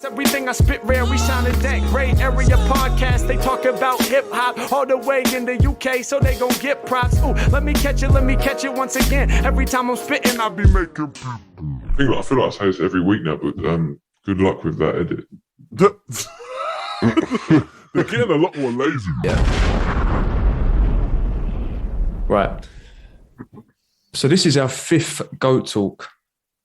Everything I spit rare, we sounded that great. Area podcast, they talk about hip-hop all the way in the UK, so they gon' get props. Ooh, let me catch it once again. Every time I'm spitting, I'll be making I feel like I say this every week now, but good luck with that edit. They're getting a lot more lazy. Yeah. Right. So this is our 5th GOAT Talk.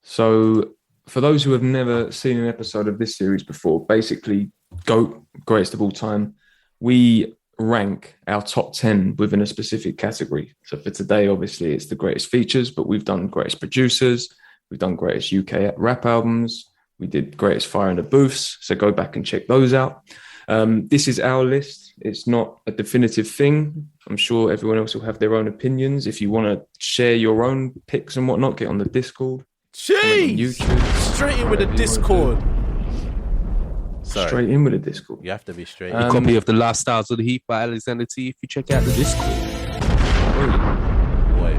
So for those who have never seen an episode of this series before, basically GOAT, greatest of all time, we rank our top 10 within a specific category. So for today, obviously, it's the greatest features, but we've done greatest producers, we've done greatest UK rap albums, we did greatest fire in the booths, so go back and check those out. This is our list. It's not a definitive thing. I'm sure everyone else will have their own opinions. If you want to share your own picks and whatnot, get on the Discord. Jeez! Straight in with the Discord. Sorry. Straight in with the Discord. You have to be straight. A copy of The Lifestyles of the Heath by Alexander T if you check out the Discord. Wait.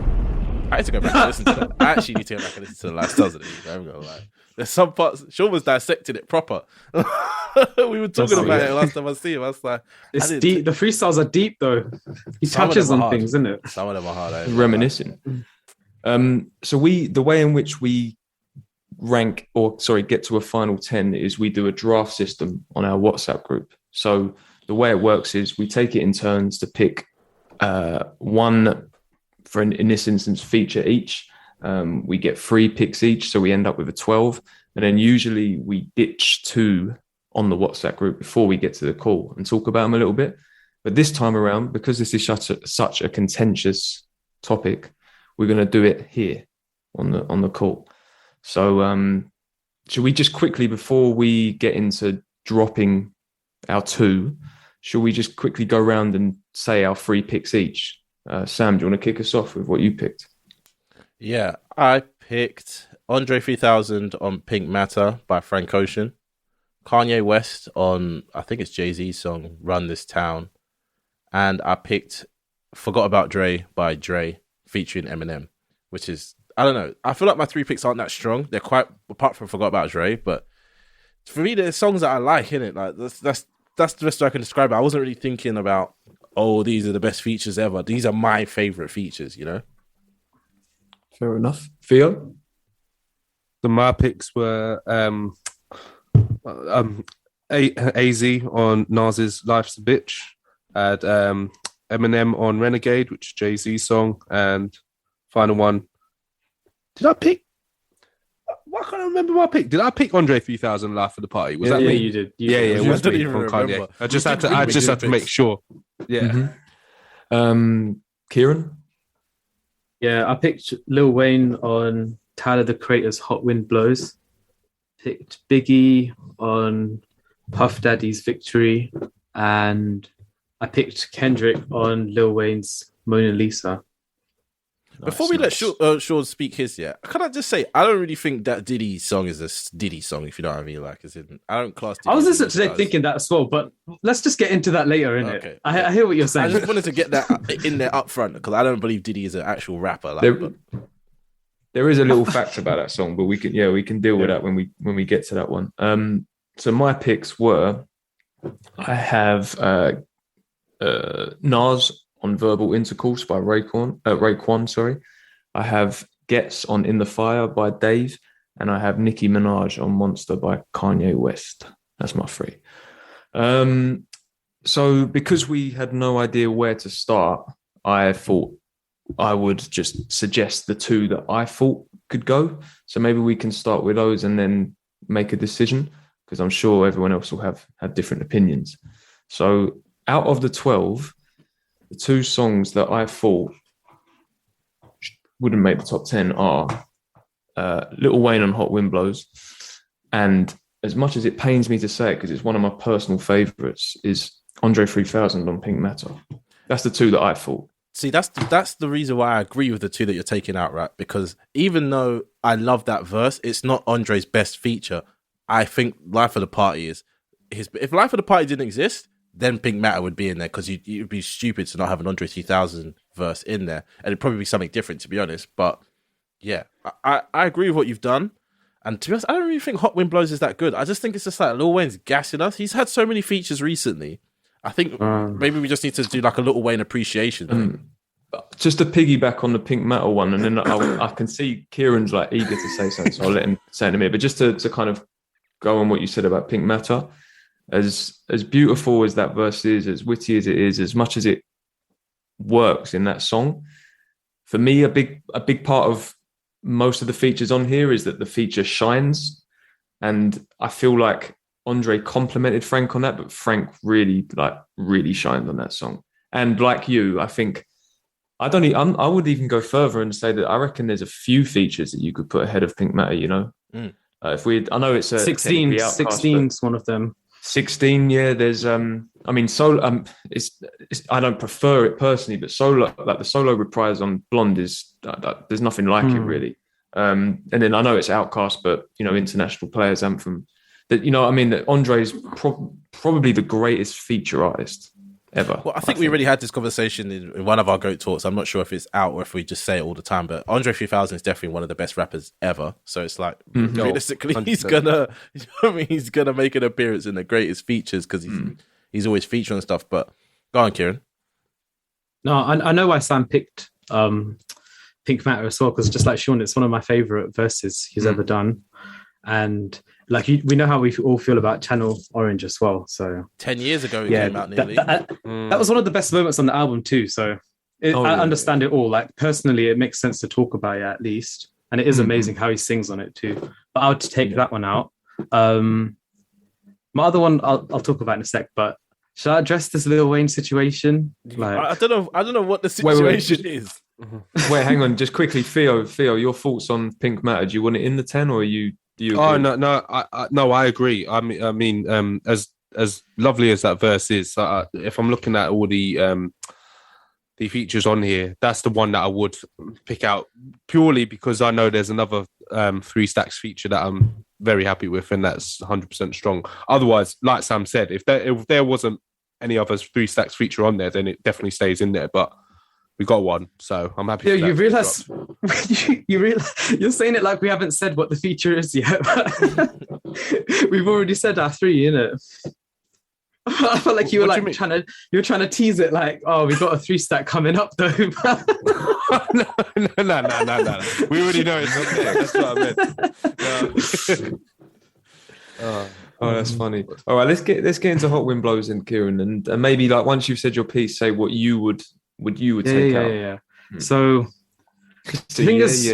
I need to go back and listen to that. I actually need to go back and listen to The Lifestyles of the Heath. I'm gonna lie. There's some parts. Sean was dissecting it proper. We were talking about it last time I see him. I was like, it's deep. The freestyles are deep though. He touches on things, isn't it? Some of them are hard. Reminiscing. So the way in which we get to a final 10 is we do a draft system on our WhatsApp group. So the way it works is we take it in turns to pick one, in this instance, feature each. We get 3 picks each, so we end up with a 12. And then usually we ditch 2 on the WhatsApp group before we get to the call and talk about them a little bit. But this time around, because this is such a contentious topic, we're going to do it here on the call. So should we just quickly, before we get into dropping our 2, should we just quickly go around and say our 3 picks each? Sam, do you want to kick us off with what you picked? Yeah, I picked Andre 3000 on Pink Matter by Frank Ocean, Kanye West on, I think it's Jay-Z's song, Run This Town, and I picked Forgot About Dre by Dre, featuring Eminem, which is, I don't know, I feel like my 3 picks aren't that strong. They're quite, apart from Forgot About Dre, but for me, there's songs that I like, innit? Like, that's the best way I can describe it. I wasn't really thinking about, oh, these are the best features ever. These are my favourite features, you know? Fair enough. Theo? So my picks were AZ on Nas's Life's a Bitch, I had Eminem on Renegade, which is Jay-Z's song, and final one. Did I pick? Why can't I remember my pick? Did I pick Andre 3000 Life of the Party? Was that me? Yeah, you did. It was me even from Kanye. remember. I just had to make sure. Yeah. Mm-hmm. Kieran? Yeah, I picked Lil Wayne on Tyler the Creator's Hot Wind Blows. Picked Biggie on Puff Daddy's Victory. And I picked Kendrick on Lil Wayne's Mona Lisa. Before we let Sean speak his, can I just say, I don't really think that Diddy song is a Diddy song, if you know what I mean. Like, I don't class Diddy. I was just thinking that as well, but let's just get into that later, innit? Okay. I hear what you're saying. I just wanted to get that in there up front, because I don't believe Diddy is an actual rapper. There is a little fact about that song, but we can deal with that when we get to that one. So my picks were, I have Nas on Verbal Intercourse by Raekwon, sorry. I have Gets on In the Fire by Dave, and I have Nicki Minaj on Monster by Kanye West. That's my 3. So because we had no idea where to start, I thought I would just suggest the 2 that I thought could go. So maybe we can start with those and then make a decision, because I'm sure everyone else will have different opinions. So out of the 12, the 2 songs that I thought wouldn't make the top 10 are Lil Wayne on Hot Wind Blows, and as much as it pains me to say it, because it's one of my personal favourites, is Andre 3000 on Pink Matter. That's the 2 that I thought. See, that's the reason why I agree with the 2 that you're taking out, right? Because even though I love that verse, it's not Andre's best feature. I think Life of the Party is his. If Life of the Party didn't exist, then Pink Matter would be in there, because you'd be stupid to not have an Andre 3000 verse in there. And it'd probably be something different, to be honest. But yeah, I agree with what you've done. And to be honest, I don't really think Hot Wind Blows is that good. I just think it's just like Lil Wayne's gassing us. He's had so many features recently. I think maybe we just need to do like a Lil Wayne appreciation thing. Just to piggyback on the Pink Matter one, and then I can see Kieran's like eager to say something, so I'll let him say it in a minute. But just to kind of go on what you said about Pink Matter, as beautiful as that verse is, as witty as it is, as much as it works in that song, for me, a big part of most of the features on here is that the feature shines, and I feel like Andre complimented Frank on that, but Frank really shined on that song. And like you, I think I would even go further and say that I reckon there's a few features that you could put ahead of Pink Matter. You know, I know it's a 16. 16's one of them. 16, yeah. There's solo. I don't prefer it personally, but solo, like the solo reprise on Blonde is there's nothing like it really. And then I know it's Outkast, but you know, International Players Anthem. That, you know what I mean, that Andre's probably the greatest feature artist ever. Well, I think we already had this conversation in one of our GOAT talks. I'm not sure if it's out or if we just say it all the time, but Andre 3000 is definitely one of the best rappers ever. So it's like, realistically, he's gonna, you know what I mean? He's gonna make an appearance in the greatest features because he's always featuring stuff. But go on, Kieran. No, I know why Sam picked Pink Matter as well, because just like Sean, it's one of my favorite verses he's ever done. And like we know how we all feel about Channel Orange as well. So 10 years ago, it came out nearly. That was one of the best moments on the album too. So I understand it all. Like personally, it makes sense to talk about it at least, and it is amazing how he sings on it too. But I would take that one out. My other one, I'll talk about in a sec. But should I address this Lil Wayne situation? Like, I don't know what the situation is. Wait, hang on, just quickly, Theo, your thoughts on Pink Matter? Do you want it in the 10 or do you agree? Oh no, I agree. I mean, as lovely as that verse is, if I'm looking at all the features on here, that's the one that I would pick out purely because I know there's another 3 Stacks feature that I'm very happy with, and that's 100% strong. Otherwise, like Sam said, if there wasn't any other 3 Stacks feature on there, then it definitely stays in there. But we got one, so I'm happy. Yeah, you realize you're saying it like we haven't said what the feature is yet. We've already said our 3, innit? I felt like you were trying to tease it, like, oh, we got a 3 stack coming up though. No. We already know it's not there. That's what I meant. Oh, that's funny. All right, let's get into Hot Wind Blows and Kieran, and maybe like once you've said your piece, say what you would take out. Yeah. So the thing is,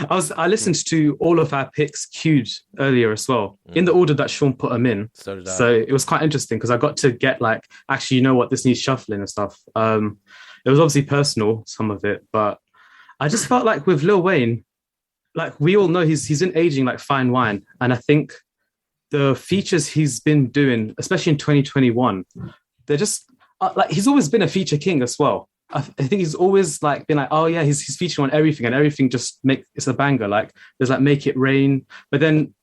I listened to all of our picks queued earlier as well, in the order that Sean put them in. So did I. So it was quite interesting because I got to get like, actually, you know what, this needs shuffling and stuff. It was obviously personal, some of it, but I just felt like with Lil Wayne, like we all know he's been aging like fine wine, and I think the features he's been doing, especially in 2021, they're just like he's always been a feature king as well. I think he's always like been like, oh yeah, he's featuring on everything, and everything just it's a banger. Like there's like Make It Rain, but then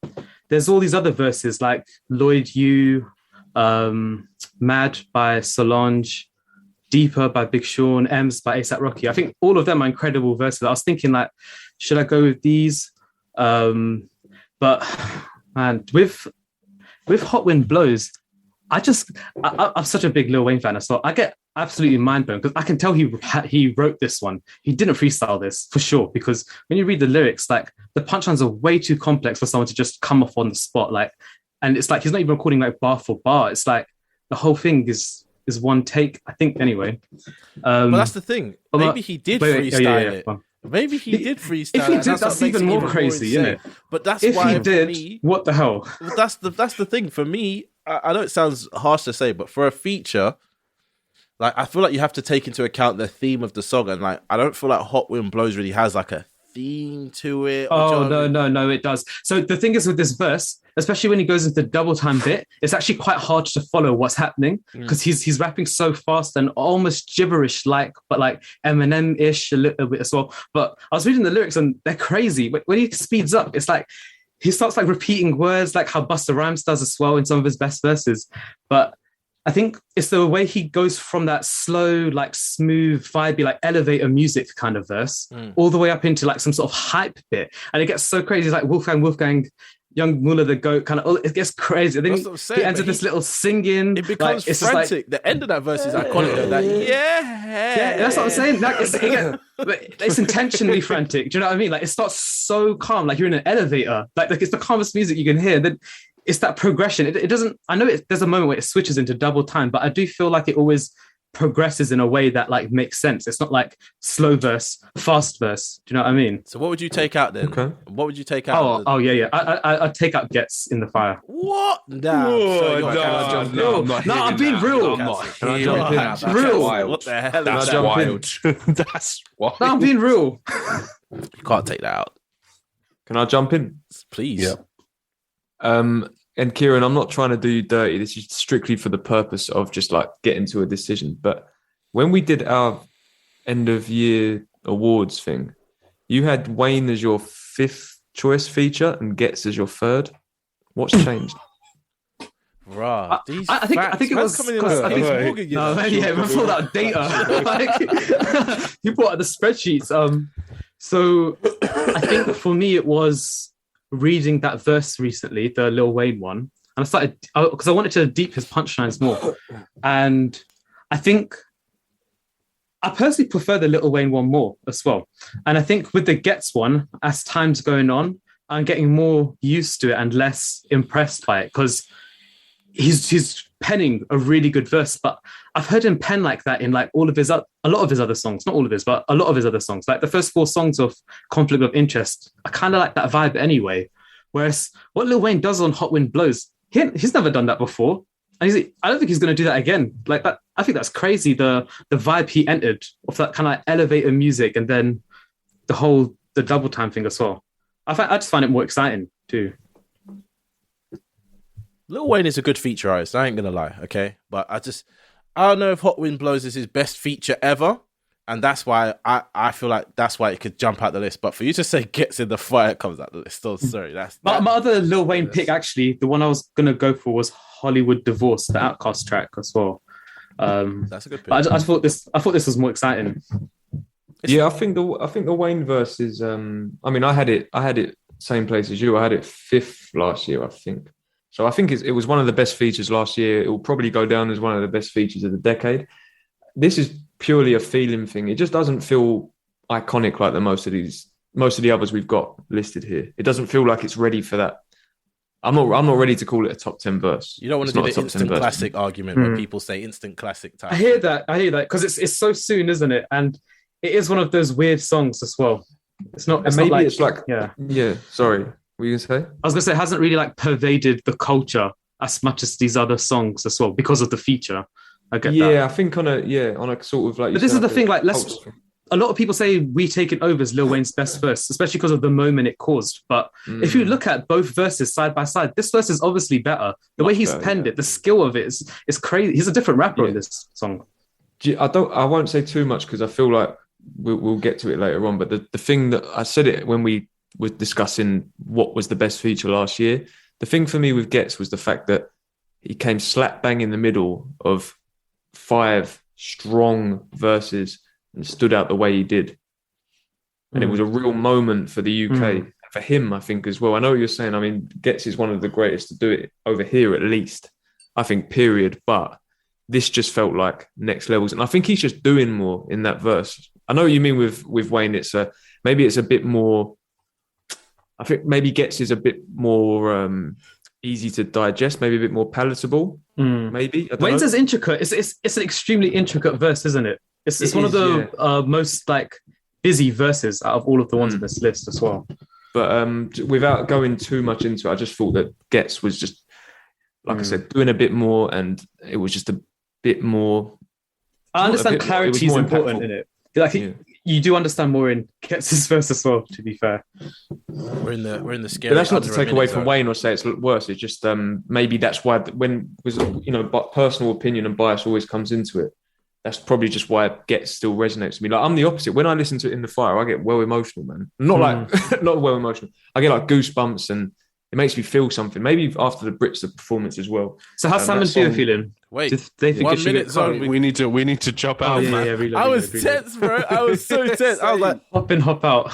there's all these other verses like Lloyd U, Mad by Solange, Deeper by Big Sean, M's by A$AP Rocky. I think all of them are incredible verses. I was thinking like, should I go with these? But man, with Hot Wind Blows, I'm such a big Lil Wayne fan, so I get absolutely mind blown because I can tell he wrote this one. He didn't freestyle this for sure, because when you read the lyrics, like the punchlines are way too complex for someone to just come off on the spot. Like, and it's like he's not even recording like bar for bar. It's like the whole thing is one take, I think. Anyway, but that's the thing. Maybe he did freestyle it. Maybe he did freestyle. If he did, that's even more crazy, isn't it? But that's if why he did. Me, what the hell? That's the thing for me. I know it sounds harsh to say, but for a feature, like I feel like you have to take into account the theme of the song, and like I don't feel like Hot Wind Blows really has like a theme to it. Oh no, it does. So the thing is with this verse, especially when he goes into the double time bit, it's actually quite hard to follow what's happening because he's rapping so fast and almost gibberish like, but like Eminem-ish a little bit as well. But I was reading the lyrics and they're crazy. When he speeds up, it's like he starts like repeating words like how Busta Rhymes does as well in some of his best verses. But I think it's the way he goes from that slow, like smooth, vibey, like elevator music kind of verse, all the way up into like some sort of hype bit, and it gets so crazy. It's like Wolfgang, Young Muller the Goat, kind of. It gets crazy. And then That's what I'm saying, he ends with this little singing. It becomes like, it's just frantic. The end of that verse is iconic. Though. Yeah, that's what I'm saying. Like, it's intentionally frantic. Do you know what I mean? Like, it starts so calm, like you're in an elevator. Like it's the calmest music you can hear. Then it's that progression. It doesn't. I know there's a moment where it switches into double time, but I do feel like it always progresses in a way that like makes sense. It's not like slow verse, fast verse. Do you know what I mean? So what would you take out then? Okay. What would you take out? Oh yeah. I'd take out Gets in the Fire. What? Nah, I'm being real. I'm not Can I hearing jump in? that. That's Real. wild. What the hell? That's is that? wild. That's wild. No, I'm being real. You can't take that out, Can I jump in? please. Yeah. And Kieran, I'm not trying to do you dirty. This is strictly for the purpose of just like getting to a decision. But when we did our end of year awards thing, you had Wayne as your 5th choice feature and Gets as your 3rd. What's changed? Bruh, I think it was because I think we pulled out data. Like, he brought out the spreadsheets. So I think for me it was reading that verse recently, the Lil Wayne one, and I started because I wanted to deep his punchlines more, and I think I personally prefer the Lil Wayne one more as well. And I think with the Gets one, as time's going on, I'm getting more used to it and less impressed by it because he's penning a really good verse, but I've heard him pen like that in like a lot of his other songs, not all of his, but a lot of his other songs. Like the first 4 songs of Conflict of Interest, I kind of like that vibe anyway. Whereas what Lil Wayne does on Hot Wind Blows, he's never done that before. And I don't think he's going to do that again. Like that, I think that's crazy. The vibe he entered of that kind of like elevator music, and then the double time thing as well. I just find it more exciting too. Lil Wayne is a good feature artist. I ain't gonna lie, okay? But I don't know if Hot Wind Blows is his best feature ever, and that's why I feel like that's why it could jump out the list. But for you to say Gets in the Fire comes out the list, so sorry. My other Lil Wayne pick, actually, the one I was gonna go for was Hollywood Divorce, the Outkast track as well. That's a good pick. But I thought this was more exciting. Yeah, I think the Wayne verse is. I mean, I had it same place as you. I had it 5th last year, I think. So I think it was one of the best features last year. It will probably go down as one of the best features of the decade. This is purely a feeling thing. It just doesn't feel iconic like most of the others we've got listed here. It doesn't feel like it's ready for that. I'm not ready to call it a top 10 verse. You don't want to do the instant classic argument when people say instant classic type. I hear that because it's so soon, isn't it? And it is one of those weird songs as well. It's not. It's maybe not like, it's like yeah. Sorry. What were you going to say? I was going to say it hasn't really like pervaded the culture as much as these other songs as well because of the feature. I get that. Yeah, I think on a sort of like. But this is the thing. Like, a lot of people say We Take It Over is Lil Wayne's best verse, especially because of the moment it caused. But if you look at both verses side by side, this verse is obviously better. The way he's penned it, the skill of it is crazy. He's a different rapper in this song. I won't say too much because I feel like we'll get to it later on. But the thing that I said it when we were discussing what was the best feature last year, the thing for me with Gets was the fact that he came slap bang in the middle of 5 strong verses and stood out the way he did. And it was a real moment for the UK, for him, I think, as well. I know what you're saying. I mean, Gets is one of the greatest to do it over here, at least, I think, period. But this just felt like next levels. And I think he's just doing more in that verse. I know what you mean with Wayne. Maybe it's a bit more, I think maybe Gets is a bit more easy to digest, maybe a bit more palatable. Maybe. Wayne's is intricate. It's an extremely intricate verse, isn't it? It's one of the most like busy verses out of all of the ones on this list as well. But without going too much into it, I just thought that Gets was just, like I said, doing a bit more, and it was just a bit more. I understand clarity is important in it. Like you do understand more in Gets' verse as well. To be fair, we're in the scary. But that's not to take away from Wayne or say it's worse. It's just maybe that's why but personal opinion and bias always comes into it. That's probably just why Gets still resonates with me. Like I'm the opposite. When I listen to it in the fire, I get well emotional, man. Not well emotional. I get like goosebumps and it makes me feel something. Maybe after the Brits, the performance as well. So how's Sam and Theo feeling? Wait, They think 1 it should minute get zone. cut. We need to chop Oh out, yeah, man. yeah, reload, I was reload. tense, bro. I was so tense. I was like, Hop in, hop out.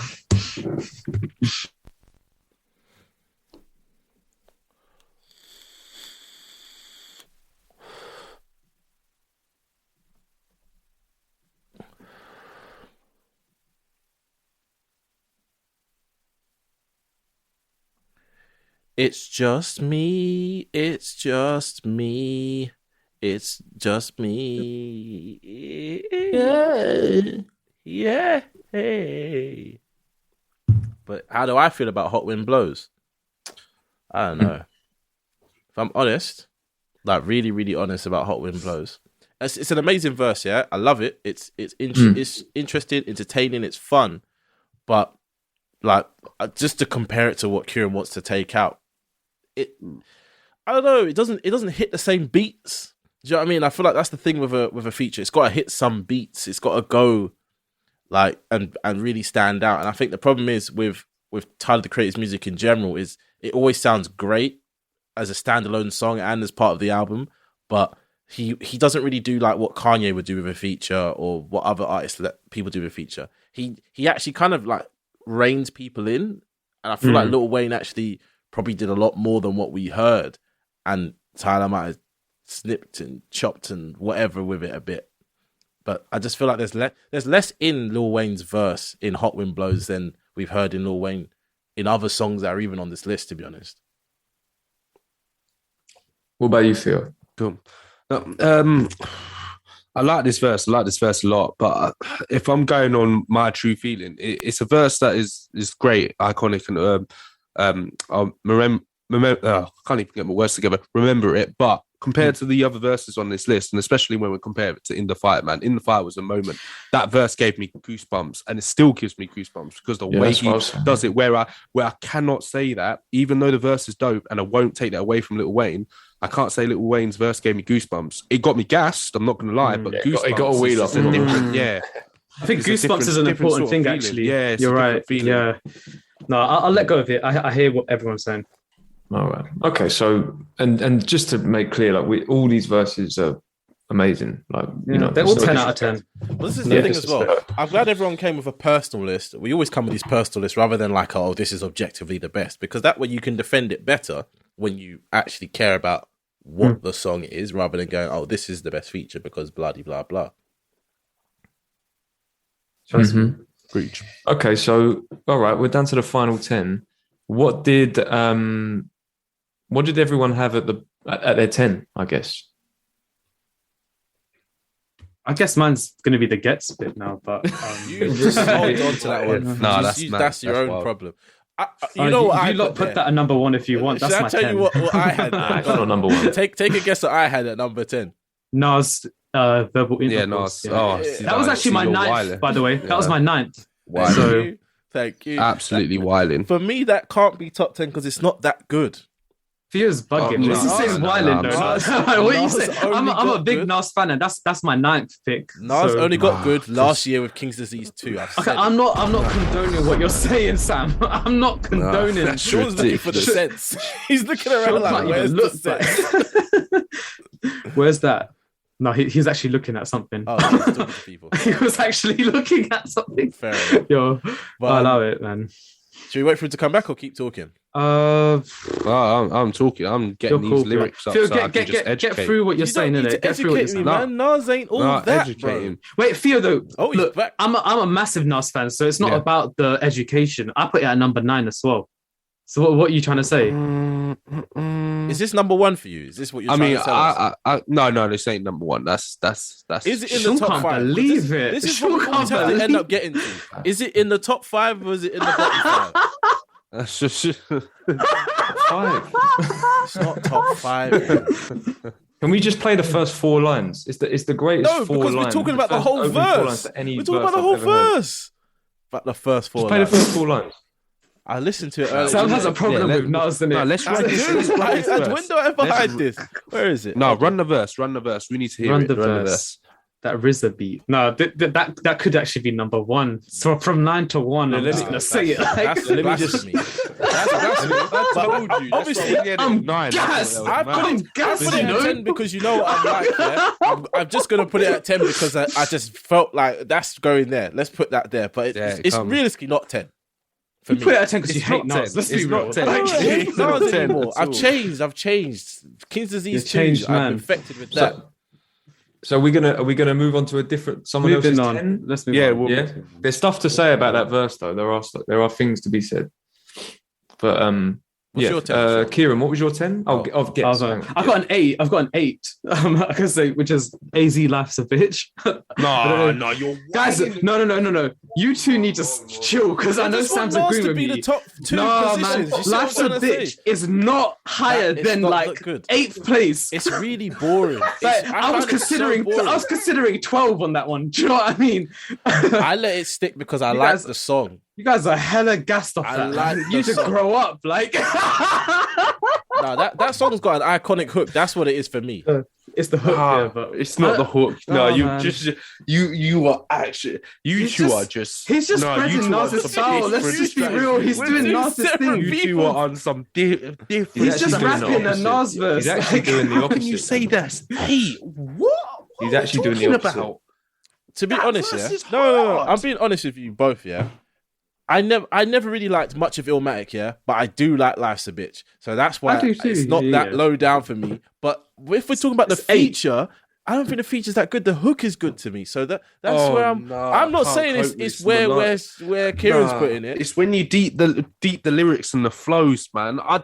it's just me. It's just me. It's just me. Yeah. Yeah. Hey. But how do I feel about Hot Wind Blows? I don't know. If I'm honest, like really, really honest about Hot Wind Blows, it's an amazing verse. Yeah, I love it. It's interesting, entertaining, it's fun. But like, just to compare it to what Kieran wants to take out, I don't know. It doesn't hit the same beats. Do you know what I mean? I feel like that's the thing with a feature. It's got to hit some beats. It's got to go like and really stand out. And I think the problem is with Tyler the Creator's music in general is it always sounds great as a standalone song and as part of the album, but he doesn't really do like what Kanye would do with a feature or what other artists let people do with a feature. He actually kind of like reins people in, and I feel like Lil Wayne actually probably did a lot more than what we heard, and Tyler might have snipped and chopped and whatever with it a bit. But I just feel like there's less in Lil Wayne's verse in Hot Wind Blows than we've heard in Lil Wayne in other songs that are even on this list, to be honest. What about you, Theo? Cool. I like this verse. I like this verse a lot. But if I'm going on my true feeling, it's a verse that is great, iconic, and I can't even get my words together. Remember it, but compared to the other verses on this list, and especially when we compare it to In the Fight, man, In the Fight was a moment. That verse gave me goosebumps, and it still gives me goosebumps because the way he does it, where I cannot say that, even though the verse is dope, and I won't take that away from Lil Wayne. I can't say Lil Wayne's verse gave me goosebumps. It got me gassed. I'm not going to lie, but goosebumps. It got a wheel up. Yeah. I think goosebumps is an important thing, actually. Yeah, you're right. Yeah. No, I'll let go of it. I hear what everyone's saying. All right. Okay. So, and just to make clear, like all these verses are amazing. Like, you know, they're all 10 out of 10. Well, this is the thing as well. I'm glad everyone came with a personal list. We always come with these personal lists rather than like, oh, this is objectively the best, because that way you can defend it better when you actually care about what the song is, rather than going, oh, this is the best feature because blah blah blah. Preach. Okay, so all right, we're down to the final 10. What did everyone have at their 10? I guess mine's going to be the Gets bit now, but you just hold on to that one. No, that's your own wild. problem. You know what? You lot put that at number 1 if you want. That's Should my I tell 10. you what I had? it's not number 1. Take a guess what I had at number 10. Nas, verbal intercourse. Yeah, Nas. Yeah. Oh, That was actually my 9th, by the way. That was my 9th. Wilding. Thank you. Absolutely wilding. For me, that can't be top 10 because it's not that good. Theo's bugging. no, This is saying no, wilding, no, though. What are you Nas saying? only I'm a got big good. Nas fan, and that's my 9th pick. Nas so- only got good last year with King's Disease 2. I've Okay, said I'm not condoning what you're saying, Sam. I'm not condoning. that's Sean's looking for the sense. He's looking around Sean like, can't where's even the look, sense? Where's that? No, he's actually looking at something. Oh, he's talking to people. He was actually looking at something. Fair enough. Yo, But, I love it, man. Should we wait for him to come back or keep talking? I'm talking. I'm getting You're these cool, lyrics up Phil, so I can just get educate. through what you're You saying, don't need innit? to Get through what you're educate me, saying. man. Nas ain't all that, educate bro. him. Wait, Theo, though. Oh, he's look, back. I'm a massive Nas fan, so it's not Yeah. about the education. I put it at number 9 as well. So what are you trying to say? Is this number 1 for you? Is this what you're I trying mean, to tell us? no, this ain't number 1. That's. Is it in Sean the top can't 5? believe this, it. This is Sean what we can't always have to end believe up getting to. Is it in the top 5 or is it in the bottom 5? That's just. 5. It's not top 5. Can we just play the first 4 lines? It's the greatest No, 4 because lines. we're talking about the first whole opening 4 lines verse. to any We're talking verse about the I've whole ever heard. verse. But the first 4 Just play the lines. first 4 lines. I listened to it earlier. Sam has a problem Yeah, with Nas, doesn't No, it? let's run this. Let's run this When verse. do I ever hide this? Where is it? No, run the verse. Run the verse. We need to hear Run it. the Run the verse. verse. that RZA beat. No, that could actually be number one. So from 9 to 1, I'm just gonna say it. That's Let me blasphemy. I told you. Obviously, I'm nine. gassed. I put it at 10 because you know what I'm like. Yeah? I'm just gonna put it at 10 because I just felt like that's going there. Let's put that there, but it's realistically not 10 for You me. put it at 10 because you It's hate not 10. Nas. Let's It's be not real. 10. Like, It's not Nas 10 anymore. at all. I've changed. King's disease changed, changed. I'm man. infected with that. So are we gonna move on to a different someone else's moving on. 10? Let's move Yeah, on. well, Yeah, there's stuff to say about that verse though. There are things to be said. But What's your 10? Kieran, what was your 10? I've I've got an 8. I've got an 8. I can say, which is AZ Life's a bitch. No, you're Guys, no. You two need to chill because I know just want Sam's Nas agreeing to with be me. the top 2 No, man, positions. You see what Life's I'm a trying to bitch say? is not higher It's than not like that good. 8th place. It's really boring. Like, I was considering 12 on that one. Do you know what I mean? I let it stick because I You like guys- the song. You guys are hella gassed off I that. like You the need to song. grow up. Like, No, that song's got an iconic hook. That's what it is for me. it's the hook, Ah, yeah, but it's not the hook. No, Oh, you man. you are actually He's two just- are just he's just no, spreading you two are Nas's some style. Let's different just be strategy. real. He's We're doing two Nas's separate thing. You two are on some different. He's He's just actually doing the rapping a opposite. Nas verse. He's actually Like, doing the How opposite. can you say that's hey? What? He's actually doing the opposite. about? To be That honest, verse yeah. is No. hard. I'm being honest with you both, yeah. I never really liked much of Illmatic, yeah, but I do like Life's a Bitch. So that's why I do too, it's not yeah. that low down for me. But if we're talking about the It's 8. feature, I don't think the feature's that good. The hook is good to me. So that's Oh, where I'm. no, I'm not I can't saying cope it's with where Kieran's Nah, putting it. It's when you deep the lyrics and the flows, man. I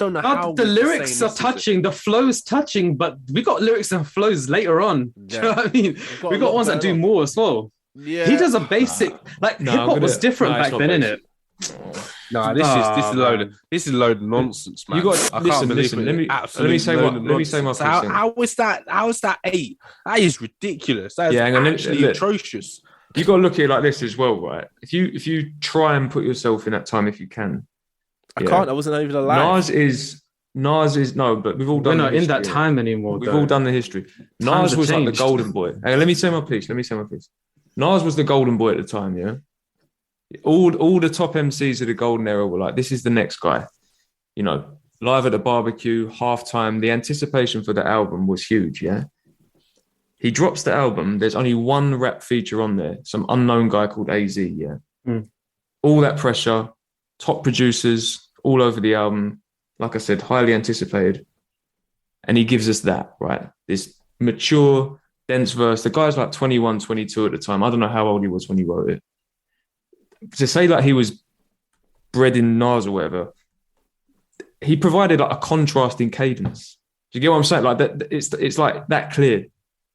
don't know how the we're lyrics saying are this is touching, the flow's touching, but we got lyrics and flows later on. Do you know what I mean? got We a got lot ones that going do on. more as well. Yeah, He does a basic, like No, hip I'm hop was gonna- different no, it's back not then, basic. innit? No, this is Oh, a load of nonsense, man. You got I can't listen. believe Listen. it. Let me Absolute say load what. of Let me say my nonsense. piece. then. How is that? How is that 8? That is ridiculous. That is Yeah, hang on, actually look. atrocious. You got to look at it like this as well, right? If you try and put yourself in that time, if you can, I can't. I wasn't even alive. Nas is no, but we've all We're done. not the in that history, time anymore. We've though. all done the history. Times Nas have was like the changed. golden boy. Hey, let me say my piece. Nas was the golden boy at the time. Yeah. All the top MCs of the golden era were like, this is the next guy. You know, live at the barbecue, halftime. The anticipation for the album was huge. Yeah. He drops the album. There's only one rap feature on there. Some unknown guy called AZ. Yeah. All that pressure, top producers all over the album. Like I said, highly anticipated. And he gives us that, right? This mature, dense verse. The guy's like 21, 22 at the time. I don't know how old he was when he wrote it. To say like he was bred in Nas or whatever, he provided like a contrasting cadence. Do you get what I'm saying? Like that, it's like that clear.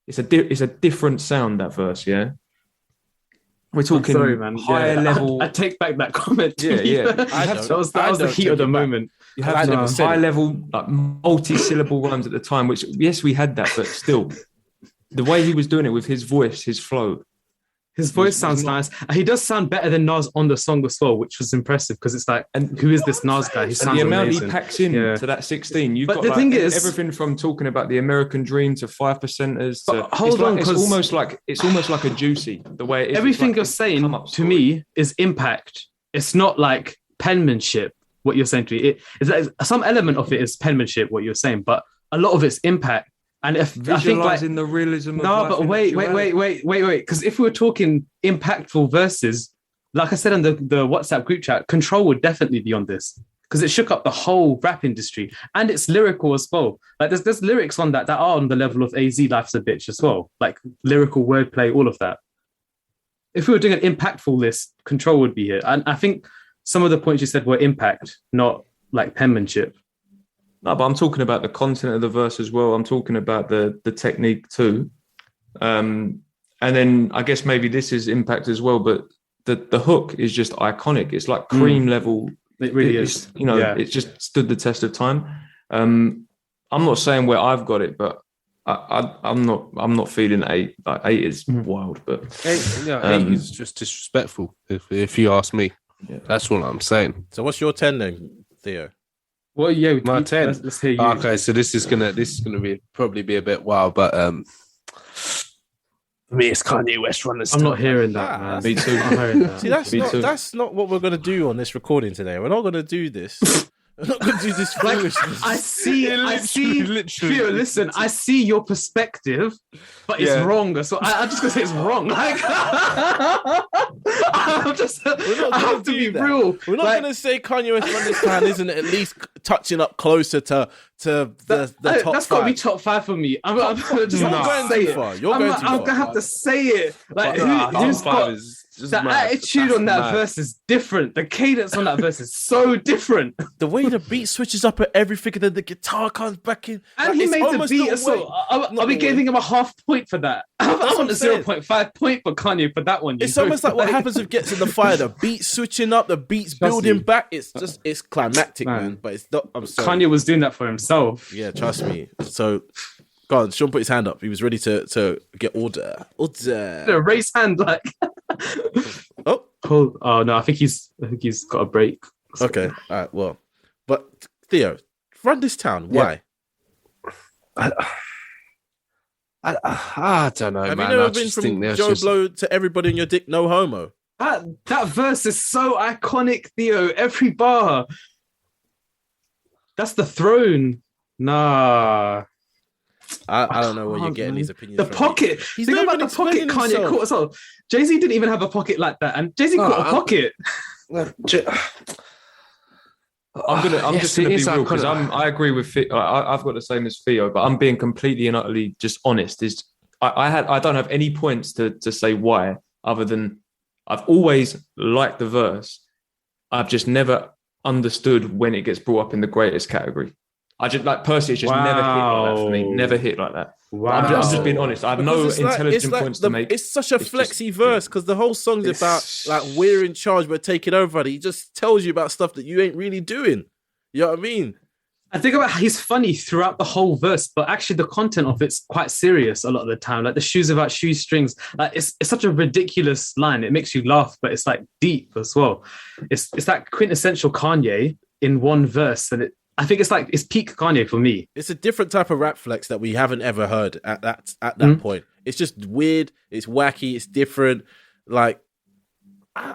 It's a different sound, that verse, yeah? We're talking sorry, man. higher level. I take back that comment. Yeah, yeah. that was the heat of the moment. You I have never said high it. level, like multi-syllable rhymes at the time, which, yes, we had that, but still, the way he was doing it with his voice, his flow. His voice sounds nice. He does sound better than Nas on the song as well, which was impressive because it's like, And who is this Nas guy? He And sounds the amount amazing. he packs in Yeah. to that 16, you've But got the like, thing is- everything from talking about the American dream to 5%ers. To, But hold on, it's 'cause- almost like a Juicy the way it is. Everything It's you're like a saying come-up to story. me is impact. It's not like penmanship. What you're saying to me, some element of it is penmanship. What you're saying, but a lot of it's impact. And if I think like visualizing the realism. Of no, life but in wait. actuality. Because if we were talking impactful verses, like I said on the WhatsApp group chat, Control would definitely be on this because it shook up the whole rap industry and it's lyrical as well. Like there's lyrics on that are on the level of AZ Life's a Bitch as well, like lyrical wordplay, all of that. If we were doing an impactful list, Control would be here. And I think some of the points you said were impact, not like penmanship. No, but I'm talking about the content of the verse as well. I'm talking about the technique too. And then I guess maybe this is impact as well, but the hook is just iconic. It's like cream level. It really It's, is. You know, Yeah. it's just stood the test of time. I'm not saying where I've got it, but I'm not feeling 8. Like 8 is wild, but 8 is just disrespectful. If you ask me, Yeah. that's all I'm saying. So what's your 10 then, Theo? Well, yeah, My 10. Let's hear you. Okay, so this is gonna probably be a bit wild, but For me, it's Kanye West Run This I'm Town. not hearing that, Ah, man. Me too. I'm not hearing that. See, that's Me not too. that's not what we're gonna do on this recording today. We're not gonna do this. We're not gonna do this foolishness. I see. Literally. Theo, listen, I see your perspective, but it's Yeah. wrong. So I'm just gonna say it's wrong. Like, I'm just. We're not I gonna have to do be that. real. We're not Like, gonna say Kanye West Run This Town isn't at least touching up closer to the top that's got to be five. top 5 for me. I'm just You're gonna going say too it. far. You're I'm, going too I'm far. gonna have to say it. Like, who's Top got five is just the mad. attitude That's on that mad. verse is different. The cadence on that verse is so different. The way the beat switches up at everything, and then the guitar comes back in, And like, he it's made the almost beat the as way- well. Are not we the way. giving him a half point for that? I what want a I'm saying. 0.5 point for Kanye for that one. It's almost like what happens with Gets in the Fire. The beat switching up, the beats Trust building me. back. It's climactic, man. Man. But it's not. I'm sorry. Kanye was doing that for himself. Yeah, trust me. So, go on. Sean put his hand up. He was ready to get order. The raise hand, like. Oh, Oh no, I think he's got a break. okay. All right. Well, but Theo, Run This Town. Why? I don't know, Have man. you never I been just from think there's Joe just... Blow to everybody in your dick, no homo? That verse is so iconic, Theo. Every bar. That's the throne. Nah. I don't know where you're can't, getting man. these opinions The from. pocket. He's Think not about even the pocket explaining Kanye himself. caught as well. Jay-Z didn't even have a pocket like that, and Jay-Z No, caught a pocket. I'm Yes, just gonna it be is real because iconic. I agree with I've got the same as Theo, but I'm being completely and utterly just honest. Is I don't have any points to say why, other than I've always liked the verse. I've just never understood when it gets brought up in the greatest category. I just like personally, it's just never hit like that for me. Wow. Never hit like that. Wow. I'm just being honest. I have no Because it's like- intelligent it's like points to make. It's such a It's just- flexy verse because the whole song's It's- about like we're in charge, we're taking over. And he just tells you about stuff that you ain't really doing. You know what I mean? I think about how he's funny throughout the whole verse, but actually the content of it's quite serious a lot of the time. Like the shoes without shoestrings. Like it's such a ridiculous line. It makes you laugh, but it's like deep as well. It's that quintessential Kanye in one verse, and I think it's peak Kanye for me. It's a different type of rap flex that we haven't ever heard at that Mhm. point. It's just weird. It's wacky. It's different. Like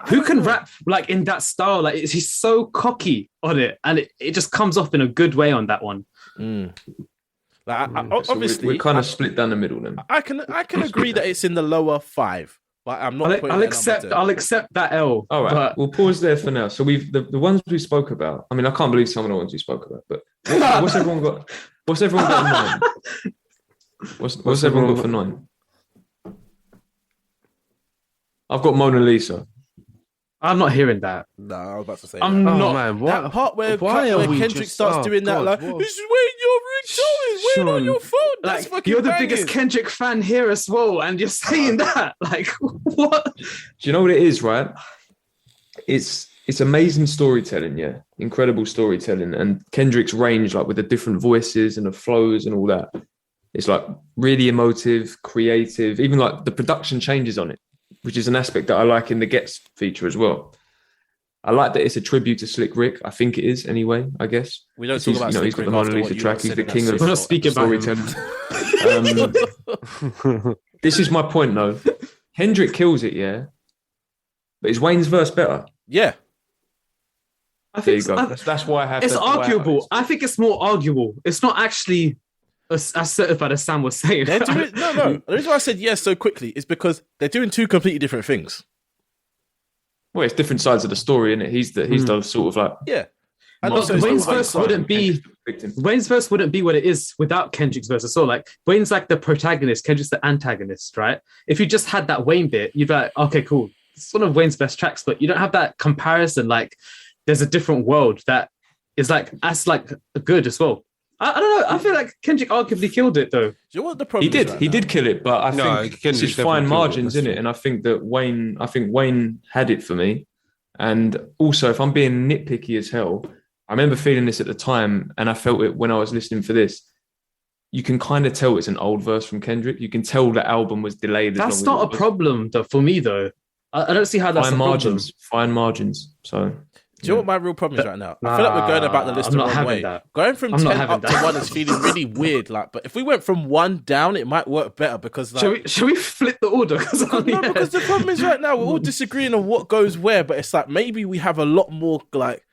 Who can rap like in that style? Like he's so cocky on it, and it just comes off in a good way on that one. Mm. Like So obviously, we're kind of split down the middle then. I can agree that it's in the lower 5, but I'm not. putting I'll it accept. number 10. I'll accept that L. All right, but- we'll pause there for now. So we've the ones we spoke about. I mean, I can't believe some of the ones we spoke about. But what's everyone got? What's everyone got in 9? What's everyone got for 9? I've got Mona Lisa. I'm not hearing that. No, I was about to say. I'm that. Oh not. man, That what? part where Why are we Kendrick just- starts oh, doing that, God, like, what? this is when your ringtone is waiting on Sean, your phone. That's Like fucking you're the banging. biggest Kendrick fan here as well, and you're saying that. Like what? Do you know what it is, right? It's amazing storytelling, yeah. Incredible storytelling. And Kendrick's range, like with the different voices and the flows and all that. It's like really emotive, creative, even like the production changes on it, which is an aspect that I like in the Gets feature as well. I like that it's a tribute to Slick Rick. I think it is anyway, I guess. We don't He's, talk about he's got the Mona Lisa track. He's the king of We're not speaking about him. storytelling. This is my point, though. Kendrick kills it, yeah. But is Wayne's verse better? Yeah. I There you think go. That's why I have. it's that's why I- arguable. I think it's more arguable. It's not actually as certified as Sam was saying. They're doing no. The reason why I said yes so quickly is because they're doing two completely different things. Well, it's different sides of the story, isn't it? He's the sort of like. Yeah. And But also, it's Wayne's not- verse wouldn't be victim. Wayne's verse wouldn't be what it is without Kendrick's verse as well. Like Wayne's like the protagonist, Kendrick's the antagonist, right? If you just had that Wayne bit, you'd be like, okay, cool. It's one of Wayne's best tracks, but you don't have that comparison. Like there's a different world that is like as like good as well. I don't know. I feel like Kendrick arguably killed it though. Do you know what the problem He did. is right He now? did kill it, but I No, think Kendrick it's just definitely fine killed it, margins that's in it, true. and I think that Wayne had it for me. And also, if I'm being nitpicky as hell, I remember feeling this at the time, and I felt it when I was listening for this. You can kind of tell it's an old verse from Kendrick. You can tell the album was delayed. That's not a problem though for me though. I don't see how that's Fine a problem. margins. Fine margins. So Do you know what my real problem is right now? I feel like we're going about the list I'm the not wrong having way. that. Going from I'm not 10 having up to that. 1 is feeling really weird. Like, but if we went from 1 down, it might work better because like, Shall we flip the order? no, because the problem is right now we're all disagreeing on what goes where, but it's like maybe we have a lot more like,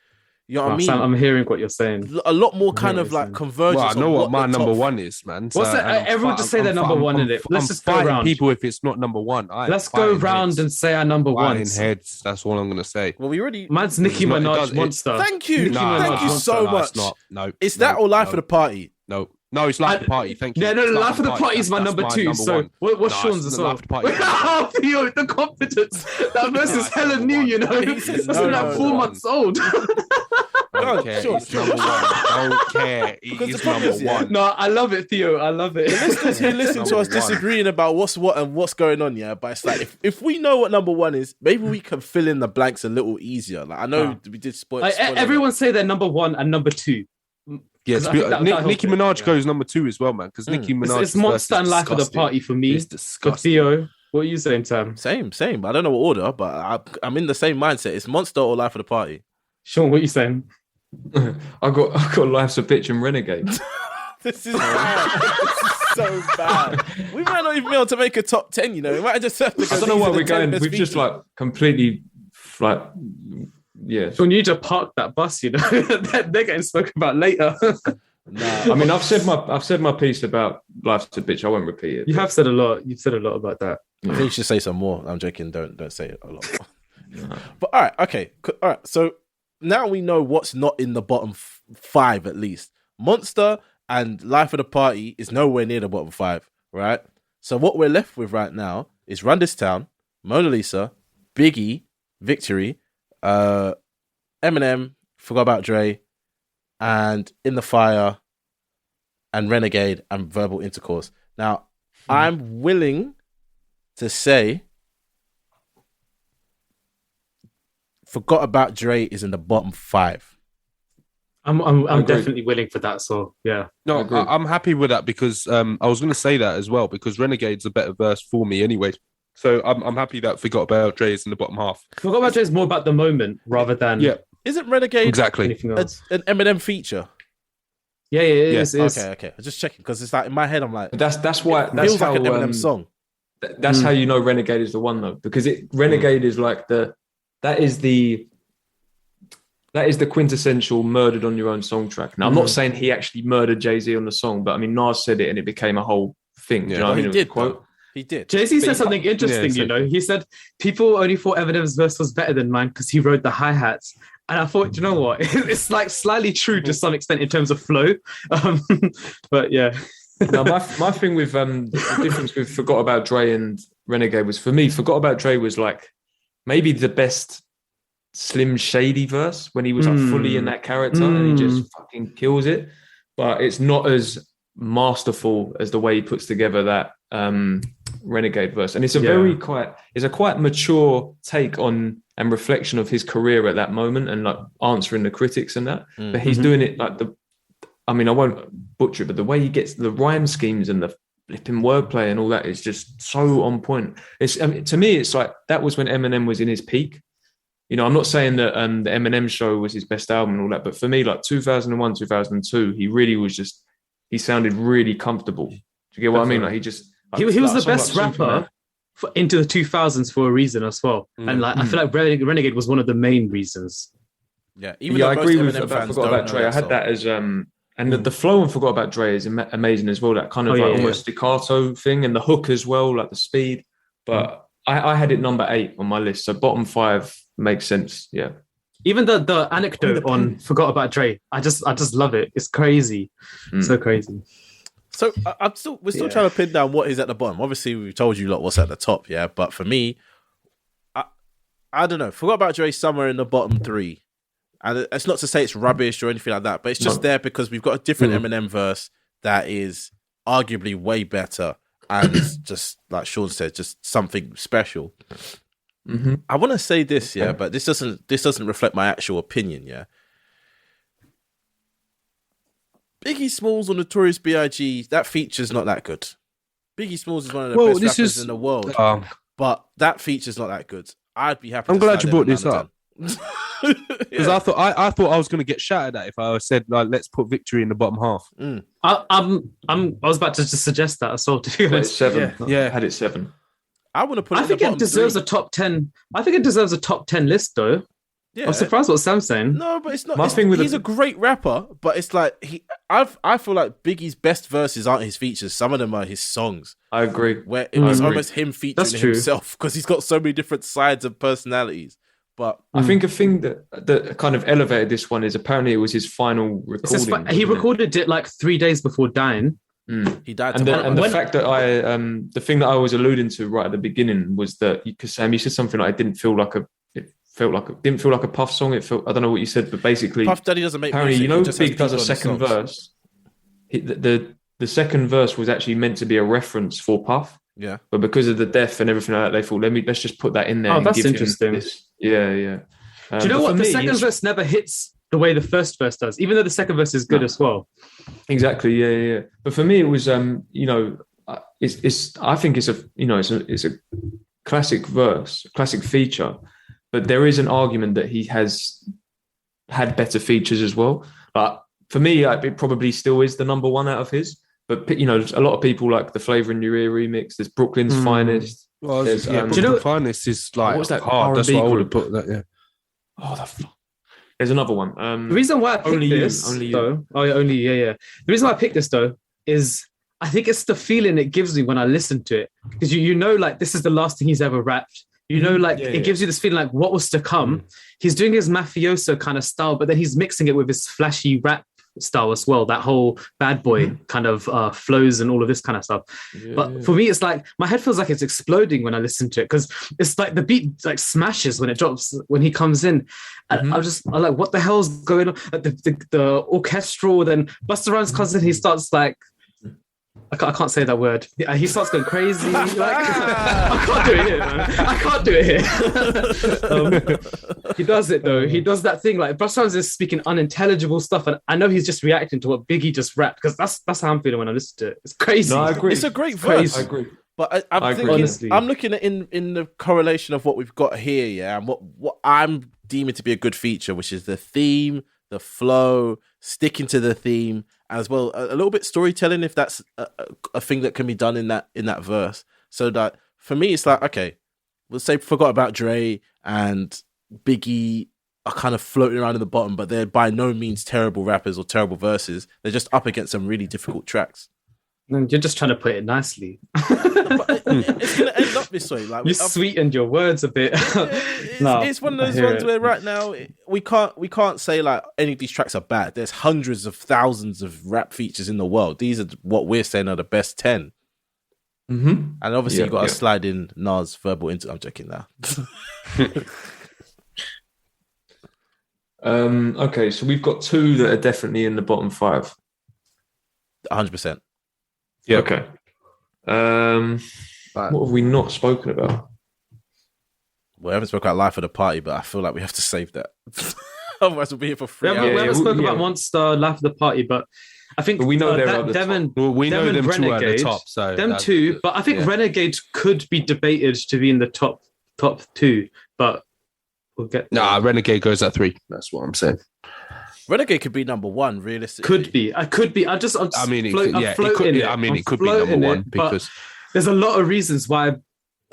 you know what I mean? Sam, I'm hearing what you're saying. A lot more kind of like Listen. convergence. Well, I know on what my the top- number 1 is, man. What's that? and I'm Everyone just say their number one in it. Let's I'm just go fighting round. people if it's not number 1. Let's go round and say our number one ones. heads. That's all I'm gonna say. Well, we already. Mine's Nicki It's not- it Minaj does- it- Monster. Thank you, Nicki thank you Minaj so No, much. it's not. No, It's that or Life no, of the Party. No, it's Life of the Party. Thank you. Yeah, no, It's Life of the Party is my That's number 2. So one. what's No, Sean's it's as the well? Life of the Party. How Theo, the confidence. That verse is hella new, you know. He says It's no, like no, 4 no. months old. Don't No, care. sure, It's sure. number 1. Don't care. Because It the is problem number is, yeah, 1. No, I love it, Theo. I love it. Listeners who listen to us Number one. disagreeing about what's what and what's going on, yeah. But it's like if we know what number 1 is, maybe we can fill in the blanks a little easier. Like I know we did spoil. Everyone say their number 1 and number 2. Yes, I think that helps Nicki it, Minaj yeah. goes number 2 as well, man. Because Nicki Minaj. It's Monster and Life of the Party for me. It's For disgusting. Theo, what are you saying, Sam? Same. I don't know what order, but I'm in the same mindset. It's Monster or Life of the Party. Sean, what are you saying? I got Life's a Bitch and Renegade. This is bad. This is so bad. We might not even be able to make a top 10. You know, we might just have to. Go, I don't know these why are the we're 10 going. best We've just features. like completely like yeah. Sean, you need to park that bus, you know. They're getting spoken about later. I mean, I've said my piece about Life's a Bitch. I won't repeat it. You have said a lot. You've said a lot about that. I think you should say some more. I'm joking. Don't say a lot more. But all right, okay, all right. So now we know what's not in the bottom 5 at least. Monster and Life of the Party is nowhere near the bottom 5, right? So what we're left with right now is Run This Town, Mona Lisa, Biggie, Victory, Eminem, Forgot About Dre, and In the Fire, and Renegade, and Verbal Intercourse. Now, I'm willing to say Forgot About Dre is in the bottom 5. I'm Agreed. definitely willing for that. So yeah, No, Agreed. I'm happy with that because I was going to say that as well because Renegade's a better verse for me anyway. So I'm happy that Forgot About Dre is in the bottom half. Forgot About Dre is more about the moment rather than Yeah, Isn't Renegade exactly. anything a- else. an Eminem feature? Yeah, it is. It is. Okay. I'm just checking because it's like in my head, I'm like, But that's why it that's feels how like an Eminem song. That's how you know Renegade is the one though, because Renegade is like that is the quintessential murdered on your own song track. Now I'm not saying he actually murdered Jay-Z on the song, but I mean Nas said it and it became a whole thing. Do you know Yeah. what I mean? He It was did, a quote. He did. Jay-Z But said he- something interesting, yeah, you know. He said people only thought Eminem's verse was better than mine because he wrote the hi-hats. And I thought, you know what? It's like slightly true to some extent in terms of flow. But yeah. Now my thing with the difference with Forgot About Dre and Renegade was for me, Forgot About Dre was like maybe the best Slim Shady verse when he was like fully in that character and he just fucking kills it. But it's not as masterful as the way he puts together that Renegade verse. And it's a quite mature take on and reflection of his career at that moment and like answering the critics and that. But he's doing it like I won't butcher it, but the way he gets the rhyme schemes and the flipping wordplay and all that is just so on point. To me, it's like that was when Eminem was in his peak. You know, I'm not saying that the Eminem Show was his best album and all that, but for me, like 2001, 2002, he really was he sounded really comfortable. Do you get what I mean? Like he just... He was like the a song best like Superman. rapper into the 2000s for a reason as well. And like I feel like Renegade was one of the main reasons. Yeah, I though agree most with Eminem about fans Forgot don't About know Dre. I that had song. that as and the flow on Forgot About Dre is amazing as well. That kind of almost staccato thing and the hook as well, like the speed. But I had it number 8 on my list, so bottom 5 makes sense. Yeah, Even the anecdote on Forgot About Dre, I just love it. It's crazy, so crazy. So we're still trying to pin down what is at the bottom. Obviously, we've told you lot what's at the top, yeah. But for me, I don't know. Forgot About Dre somewhere in the bottom 3, and it's not to say it's rubbish or anything like that, but it's just there because we've got a different Eminem verse that is arguably way better, and it's just like Sean said, just something special. I want to say this, yeah, but this doesn't reflect my actual opinion, yeah. Biggie Smalls on Notorious B.I.G., that feature's not that good. Biggie Smalls is one of the best rappers in the world, but that feature's not that good. I'd be happy. I'm to glad slide you brought them this down up. to 10. Because I thought I was going to get shouted at if I said like let's put Victory in the bottom half. I was about to just suggest that as well. To be But honest. it's 7. Yeah. I had it 7. I want to put. I think it deserves a top 10. I think it deserves a top 10 list, though. Yeah. I'm surprised what Sam's saying. No, but it's not. My thing with he's a great rapper, but it's like I feel like Biggie's best verses aren't his features. Some of them are his songs, I agree. where it was agree. almost him featuring That's true. himself because he's got so many different sides and personalities. But I think a thing that kind of elevated this one is apparently it was his final It's just recording. he wasn't it? recorded it like 3 days before dying. he died. And tomorrow. the fact that the thing that I was alluding to right at the beginning was that because Sam, you said something like it didn't feel like a Puff song. It felt, I don't know what you said, but basically, Puff Daddy doesn't make apparently, music. you know, he just has Big does a people on his second songs. verse. The second verse was actually meant to be a reference for Puff, Yeah, but because of the death and everything like that, they thought let's just put that in there. Oh, and that's give him interesting. this. Yeah. Do you know but what? for The me, second it's- verse never hits the way the first verse does, even though the second verse is good as well. Exactly. Yeah. But for me, it was it's I think it's a classic verse, classic feature. But there is an argument that he has had better features as well. But for me, it probably still is the number one out of his. But a lot of people like the Flavor in Your Ear remix. There's Brooklyn's Finest. Well, There's, yeah, do but you know- the finest is like What's that hard. That's R&B what I would have group? put that. Yeah. Oh, there's another one. The reason why I picked Only You, this, Only You. though, The reason why I picked this though is I think it's the feeling it gives me when I listen to it, because you know, like this is the last thing he's ever rapped. You know, like Yeah, it yeah. gives you this feeling like what was to come. He's doing his mafioso kind of style, but then he's mixing it with his flashy rap style as well. That whole bad boy kind of flows and all of this kind of stuff. But for me, it's like my head feels like it's exploding when I listen to it, because it's like the beat like smashes when it drops, when he comes in. And I'm like, what the hell's going on? Like the orchestral, then Busta Rhymes comes in, he starts like, I can't say that word. He starts going crazy. Like, I can't do it here, man. I can't do it here. He does it though. He does that thing like Busta Rhymes is speaking unintelligible stuff, and I know he's just reacting to what Biggie just rapped, because that's how I'm feeling when I listen to it. It's crazy. No, I agree. it's a great It's verse. crazy. I agree. But I I'm agree. thinking, Honestly. I'm looking at in the correlation of what we've got here, yeah, and what I'm deeming to be a good feature, which is the theme, the flow, sticking to the theme, as well a little bit storytelling, if that's a thing that can be done in that verse. So that for me, it's like, okay, we'll say Forgot About Dre and Biggie are kind of floating around in the bottom, but they're by no means terrible rappers or terrible verses. They're just up against some really difficult tracks. And you're just trying to put it nicely. But it's going to end up this way. Like You sweetened your words a bit. It's one of those ones where right now we can't say like any of these tracks are bad. There's hundreds of thousands of rap features in the world. These are what we're saying are the best 10. Mm-hmm. And obviously Yeah, you got to yeah. slide in Nas verbal into. I'm joking now. Okay, so we've got 2 that are definitely in the bottom 5. 100%. Yeah. Okay. What have we not spoken about? We haven't spoken about Life of the Party, but I feel like we have to save that. Otherwise we'll be here for 3 We hours. haven't Yeah, spoken yeah. about Monster, Life of the Party, but I think But we know they're that at the them top. and Well, we know and them two are at the Renegade, top. So them that's- two, but I think yeah. Renegade could be debated to be in the top 2, but we'll get there. Nah, Renegade goes at 3. That's what I'm saying. Renegade could be number 1, realistically. Could be. I could be. I'm just I mean, it float- could, I'm yeah, it floating could. it. I mean, I'm it could be number floating 1 it, but because there's a lot of reasons why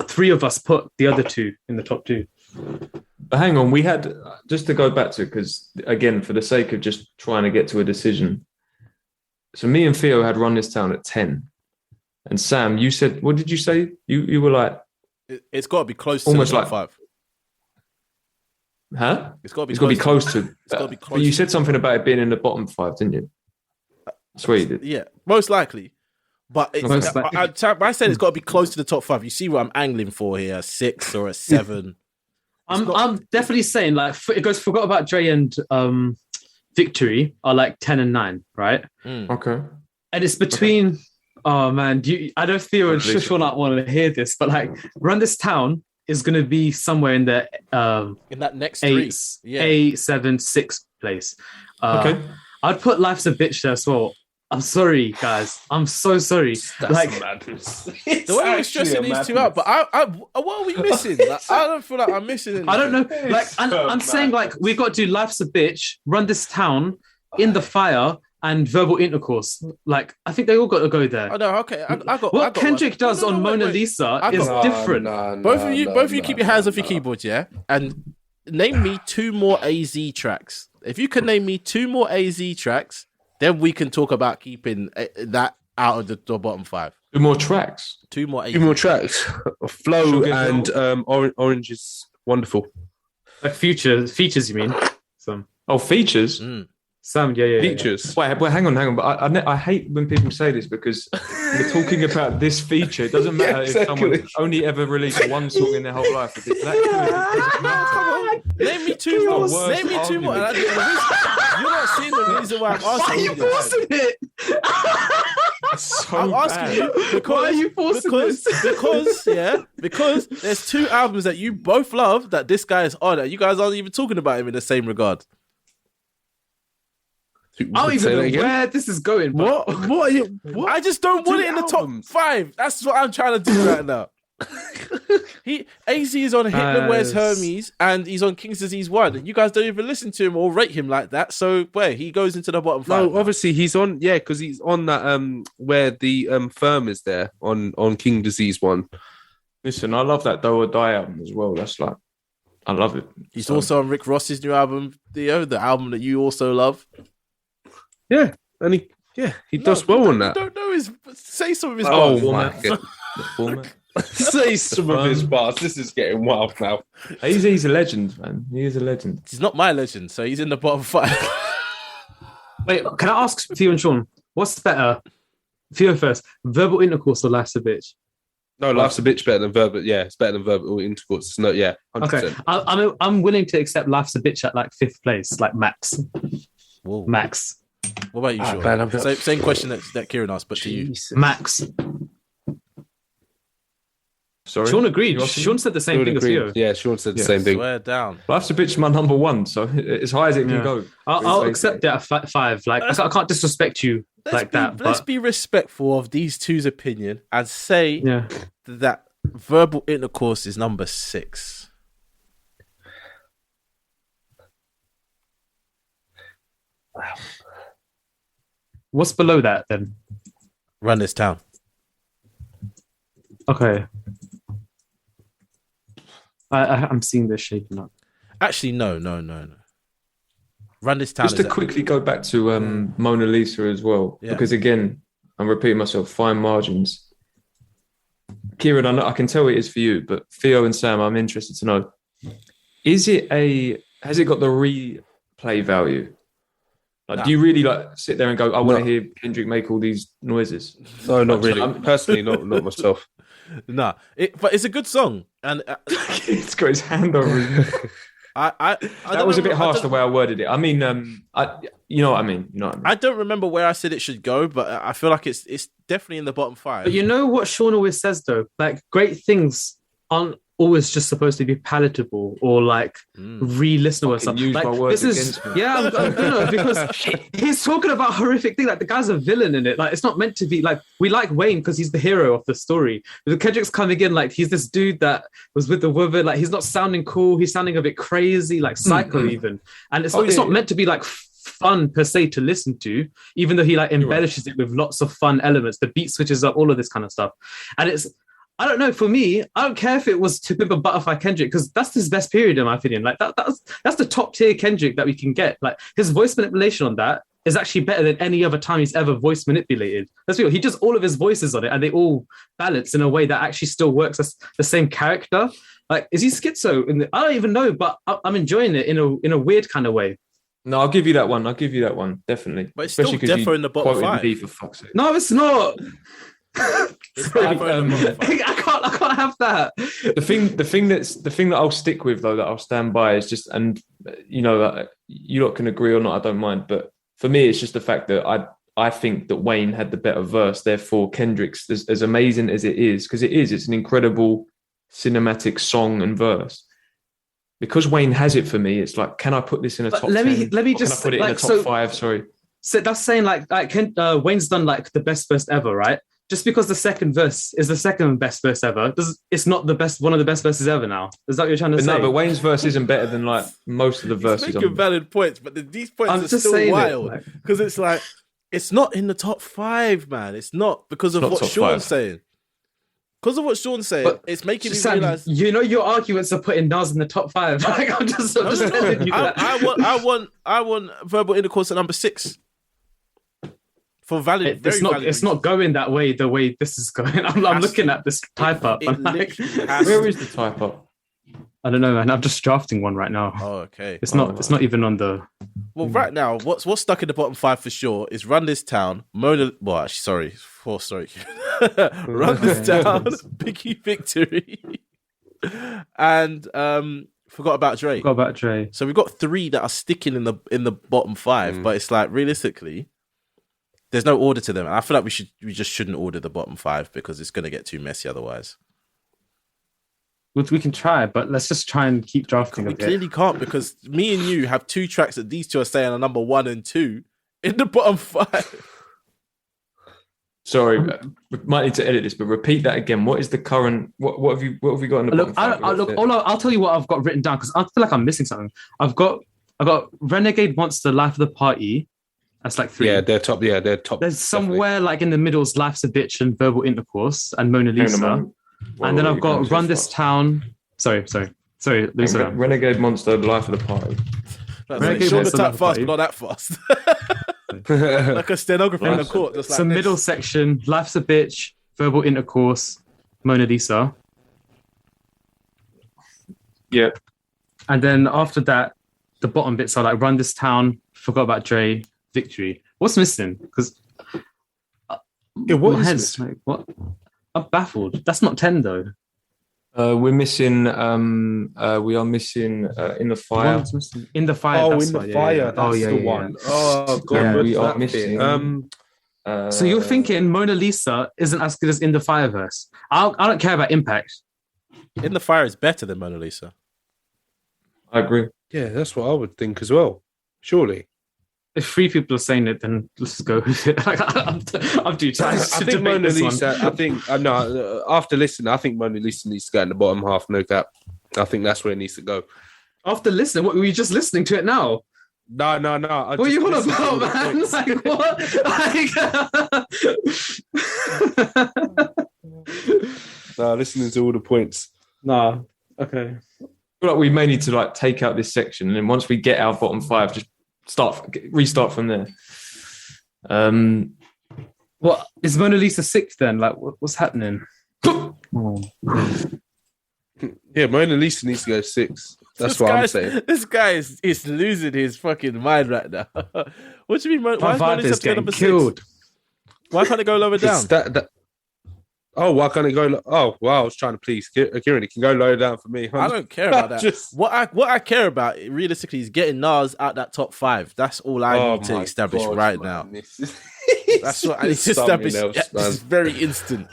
3 of us put the other 2 in the top 2. But hang on, we had, just to go back to it, because again, for the sake of just trying to get to a decision. So me and Theo had Run This Town at 10. And Sam, you said, what did you say? You were like, It's got to be close to Almost the top like- 5. huh? It's got to be It's got to be close. close to. gotta be But close you to- said something about it being in the bottom 5, didn't you? Sweet. Yeah, most likely. But it's, Most likely. I said it's got to be close to the top 5. You see what I'm angling for here? A 6 or a 7. I'm definitely saying like it goes Forgot About Dre and Victory are like 10 and 9, right? Okay. And it's between oh man, I know Theo and Listen. Shush will not want to hear this, but like Run This Town is gonna be somewhere in the In that next 3. 8, 7, 6 place. Okay. I'd put Life's a Bitch there as well. I'm sorry, guys. I'm so sorry. Like, madness. The way we're stressing these two out, but I what are we missing? Like, I don't feel like I'm missing anything. I don't know. Like, I'm saying, like, we've got to do Life's a Bitch, Run This Town, In the Fire, and Verbal Intercourse. Like, I think they all got to go there. Oh no, okay. I got What I got Kendrick one. does No, on Mona wait. Lisa I is got- different. Both of you keep your hands off your keyboards, yeah? And name me 2 more AZ tracks. If you can name me 2 more AZ tracks, then we can talk about keeping that out of the bottom 5. 2 more tracks. 2 more AZ. 2 more tracks. Flow Sugar and Hill. Orange is wonderful. Like features, you mean? Sam, Oh, features. yeah. Features. Wait, hang on. But I hate when people say this because we're talking about this feature. It doesn't matter if someone only ever released one song in their whole life. If it's that good, it doesn't matter. Name me 2 more. Worst Name me 2 more. argument. You're not seeing the reason why I'm Why are asking you forcing it? So I'm asking bad. you because, Why are you forcing because there's 2 albums that you both love that this guy is on. And you guys aren't even talking about him in the same regard. I don't Say even that know again? where this is going. But What are you? What? I just don't want 2 it in the albums? top 5. That's what I'm trying to do right now. AZ is on Hitler Wears Hermes and he's on King's Disease 1. You guys don't even listen to him or rate him like that. So he goes into the bottom 5. No, now. obviously he's on. Yeah, because he's on that where the firm is there on King Disease 1. Listen, I love that Do or Die album as well. That's like, I love it. He's So- also on Rick Ross's new album, Theo, the album that you also love. Yeah, and he does well on that. Don't know say some of his Oh bars. my god! The format. Say some of his bars. This is getting wild now. He's a legend, man. He is a legend. He's not my legend, so he's in the bottom 5. wait, can I ask Theo and Sean, what's better? Theo first, Verbal Intercourse or Life's a Bitch? No, life's a bitch better than verbal. Yeah, it's better than verbal intercourse. No, yeah, 100%. Okay, I'm willing to accept Life's a Bitch at like 5th place, like max. Whoa. Max. What about you, Sean? man, I'm- Same question that Kieran asked, but to you. Jesus. Max. Sorry. Sean agreed. You asking me? Sean said the same Sean thing as agreed. Theo. Yeah, Sean said the Yeah. same thing. Swear down. Life's a Bitch, my number 1. So as high as it can Yeah. go. I'll accept it at 5. Like, I can't disrespect you like that. Let's But be respectful of these two's opinion and say yeah. that Verbal Intercourse is number 6. What's below that then? Run This Town. Okay. I'm seeing this shaping up. Actually, no. Run This Town Just to quickly go back to Mona Lisa as well, Yeah. because again, I'm repeating myself, fine margins. Kieran, I can tell it is for you, but Theo and Sam, I'm interested to know, has it got the replay value? Like, Nah. do you really like sit there and go, I want to No. hear Kendrick make all these noises? No, not really. I'm- Personally, not myself. Nah, but it's a good song, and He's got his hand over his I That was a bit harsh the way I worded it. I mean, you know what I mean. You know what I mean. I don't remember where I said it should go, but I feel like it's definitely in the bottom 5. But you know what Sean always says though? Like, great things aren't always just supposed to be palatable or like re-listenable or Fucking something. use Like, my words this is against me. because he's talking about horrific thing. Like, the guy's a villain in it. Like, it's not meant to be like, we like Wayne because he's the hero of the story. But Kendrick's coming in like he's this dude that was with the woman. Like, he's not sounding cool. He's sounding a bit crazy, like psycho even. And it's not meant to be like fun per se to listen to, even though he like embellishes it with lots of fun elements. The beat switches up, all of this kind of stuff. And it's, I don't know, for me, I don't care if it was To Pimp a Butterfly Kendrick, because that's his best period in my opinion. Like, that's the top tier Kendrick that we can get. Like, his voice manipulation on that is actually better than any other time he's ever voice manipulated. Let's be real, he does all of his voices on it and they all balance in a way that actually still works as the same character. Like, is he schizo? I don't even know, but I'm enjoying it in a weird kind of way. No, I'll give you that one. Definitely. But it's still Especially 'cause you defo in the bottom quoted 5. me, for fuck's sake. No, it's not. It's defo in the bottom 5. I can't have that. The thing that I'll stick with though, that I'll stand by is just, and you know, you lot can agree or not, I don't mind, but for me, it's just the fact that I think that Wayne had the better verse. Therefore, Kendrick's, as amazing as it is, because it's an incredible cinematic song and verse. Because Wayne has it for me, it's like, can I put this in a But top let 10? me Or just can I put it in a top 5? Sorry. So that's saying like Wayne's done like the best verse ever, right? Just because the second verse is the second best verse ever, it's not the best, one of the best verses ever now. Is that what you're trying to say? No, but Wayne's verse isn't better than like most of the verses. He's making valid points, but these points I'm are just still saying wild because it's like it's not in the top 5, man. It's not because of not what top Sean's 5. saying. Because of what Sean's saying, But it's making me Sam, realize. you know your arguments are putting Nas in the top 5. Like, I'm just telling you that. I want verbal intercourse at number 6 for valid. It's not. valid It's not going that way. The way this is going. I'm looking at this type up. it I'm like, literally has Where to- is the type up? I don't know, man. I'm just drafting one right now. Oh, okay. It's not. It's not even on the. Well, right now, what's stuck in the bottom 5 for sure is Run This Town, Mona. Well, actually, sorry. Run This Town, Biggie Victory, and Forgot About Dre. Forgot About Dre. So we've got 3 that are sticking in the bottom 5, but it's like realistically, there's no order to them. And I feel like we just shouldn't order the bottom 5 because it's going to get too messy otherwise. We can try, but let's just try and keep drafting. We clearly can't because me and you have 2 tracks that these 2 are saying are number 1 and 2 in the bottom 5. Sorry, we might need to edit this, but repeat that again. What is the current? What have you got in the Look, bottom 5? I'll tell you what I've got written down because I feel like I'm missing something. I've got Renegade Monster, Life of the Party. That's like 3. Yeah, they're top. Yeah, they're top. There's somewhere like in the middle's Life's a Bitch and Verbal Intercourse and Mona Lisa. And then I've got Run This Town. Sorry, Lisa. Renegade Monster, Life of the Party. That's sure the type fast, but not that fast. Like a stenographer in a court. Just like So this. middle section, Life's a Bitch, Verbal Intercourse, Mona Lisa. Yeah. And then after that, the bottom bits are like Run This Town, Forgot About Dre, Victory. What's missing? Because what my is head's like, what? I'm baffled. That's not 10 though. We're missing. We are missing In the Fire. One's missing. In the Fire. Oh, that's In the right, Fire. yeah. That's the one. Oh god, Yeah, what's we are that missing. bit? So you're thinking Mona Lisa isn't as good as In the Fire verse? I don't care about impact. In the Fire is better than Mona Lisa. I agree. Yeah, that's what I would think as well. Surely. If 3 people are saying it, then let's go with it. Like, I'm too tired. I think Mona Lisa. I think no. After listening, I think Mona Lisa needs to go in the bottom half. No cap. I think that's where it needs to go. After listening, what were you just listening to it now? No. What are you on about, man? Like what? No, listening to all the points. Nah. Okay. I feel like we may need to like take out this section, and then once we get our bottom 5, just restart from there. What is Mona Lisa 6 then? Like, what's happening? Yeah, Mona Lisa needs to go 6. That's what I'm saying. This guy is losing his fucking mind right now. What do you mean? Why My is Mona vibe Lisa is up to getting number 6? killed. Why can't it go lower down? Oh, why can't it go? Oh, wow! I was trying to please Kieran. It can go lower down for me. I don't care about that. Just- What I care about realistically is getting Nas out that top 5. That's all I need to my establish God, right man. now. This is- That's what I need It's to establish. something else, This is man. very instant.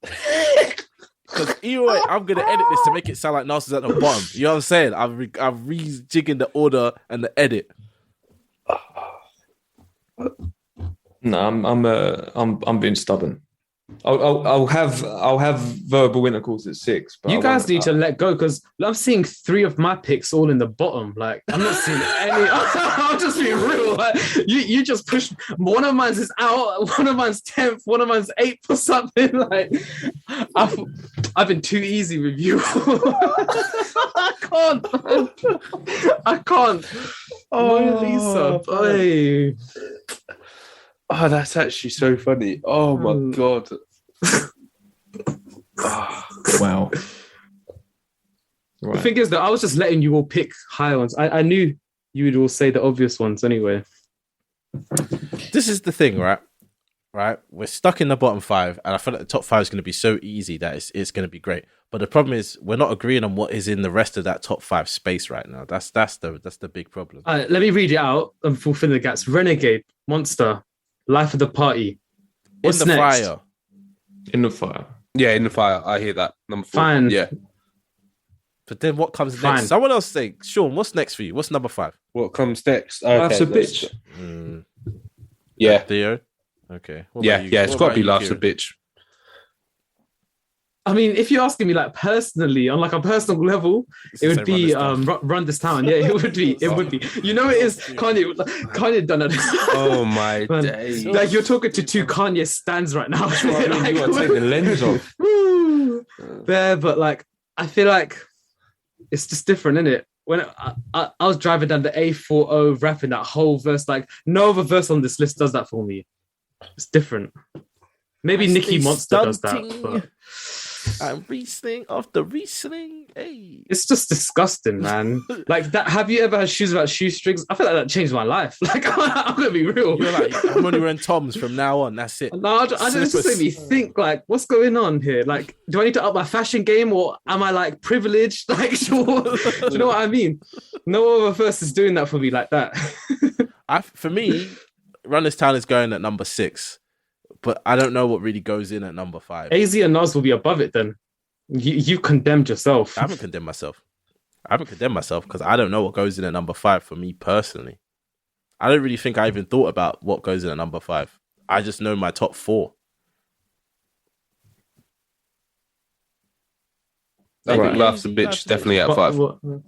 Because either way, I'm gonna edit this to make it sound like Nas is at the bottom. You know what I'm saying? I'm rejigging the order and the edit. No, I'm being stubborn. I'll have verbal intercourse at 6. But You guys need to let go because I'm seeing 3 of my picks all in the bottom. Like I'm not seeing any. I'll just be real. Like, you just push. One of mine is out. One of mine's 10th. One of mine's 8th or something. Like I've been too easy with you. I can't. Mona Lisa. Boy. Oh, that's actually so funny. Oh my god. Wow. The Right. thing is that I was just letting you all pick high ones. I knew you would all say the obvious ones anyway. This is the thing, right? Right? We're stuck in the bottom 5, and I feel like the top 5 is going to be so easy that it's going to be great. But the problem is we're not agreeing on what is in the rest of that top 5 space right now. That's the big problem. Let me read it out and fulfill the gaps. Renegade, Monster, Life of the Party. What's in the next? Fire. In the Fire. Yeah, In the Fire. I hear that. Number 4. Fine. Yeah. But then what comes Fine. next? Someone else say, Sean, what's next for you? What's number 5? What comes next? That's a let's bitch. go. Yeah, Theo. Okay. What yeah, about you? yeah. It's What got to about be you, Life's a Kieran? Bitch. I mean, if you're asking me like personally, on like a personal level, it would be Run This Town. Yeah, it would be. It would be. You know, it is Kanye done it. Oh my Man, days! like you're talking to two Kanye stands right now. You got to take the lens off. Woo! There, but like I feel like it's just different, isn't it? When I was driving down the A40 rapping that whole verse, like no other verse on this list does that for me. It's different. Maybe Nicki Monster does that, but I'm Riesling off the Riesling. Hey. it's just disgusting, man. Like that. Have you ever had shoes without shoestrings? I feel like that changed my life. Like I'm gonna be real. You're like, I'm only wearing Toms from now on. That's it. No, I just made me think, like, what's going on here? Like, do I need to up my fashion game or am I like privileged? Like, sure. Do you know what I mean? No other verse is doing that for me like that. For me, Run This Town is going at number 6, but I don't know what really goes in at number 5. AZ and Nas will be above it then. You condemned yourself. I haven't condemned myself because I don't know what goes in at number 5 for me personally. I don't really think I even thought about what goes in at number 5. I just know my top 4. I think Life's a Bitch definitely at 5.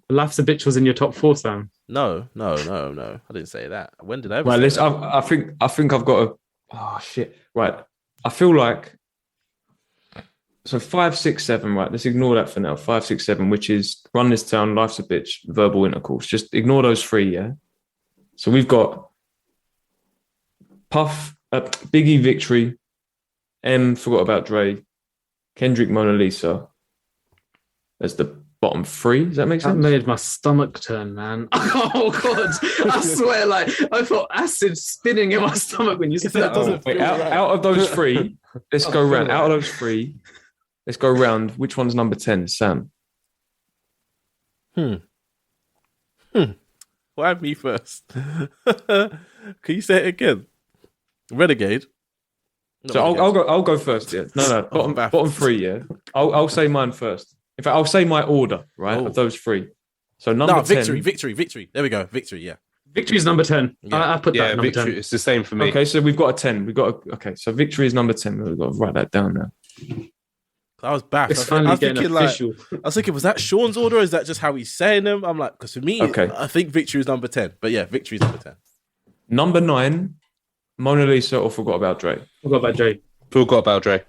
Life's a Bitch was in your top 4, Sam. No. I didn't say that. When did I ever Right, say let's. that? I think I've got a. Oh shit! Right, I feel like. So 5, 6, 7. Right, let's ignore that for now. 5, 6, 7, which is Run This Town, Life's a Bitch, Verbal Intercourse. Just ignore those 3. Yeah. So we've got Puff, Biggie, Victory, M, Forgot About Dre, Kendrick, Mona Lisa. As the bottom 3. Does that make sense? That made my stomach turn, man. Oh god! I swear, like I felt acid spinning in my stomach when you said that. Wait, out of those 3, let's go round. Out of those 3, let's go round. Which one's number 10, Sam? Why me first? Can you say it again? Renegade. So I'll go first. Yeah. No. Bottom 3. Yeah. I'll say mine first. In fact, I'll say my order. Right, of those 3. So number 10. Victory. There we go. Victory. Yeah. Victory's number 10. Yeah. I put that number Victory. 10. It's the same for me. Okay, so we've got a 10. Okay, so Victory is number 10. We've got to write that down now. I was back. It's I finally was getting thinking, official. I was thinking, was that Sean's order? Or is that just how he's saying them? I'm like, because for me, Okay. I think Victory is number 10. But yeah, Victory is number 10. Number 9, Mona Lisa or Forgot About Dre. Forgot about Dre. Forgot About Dre.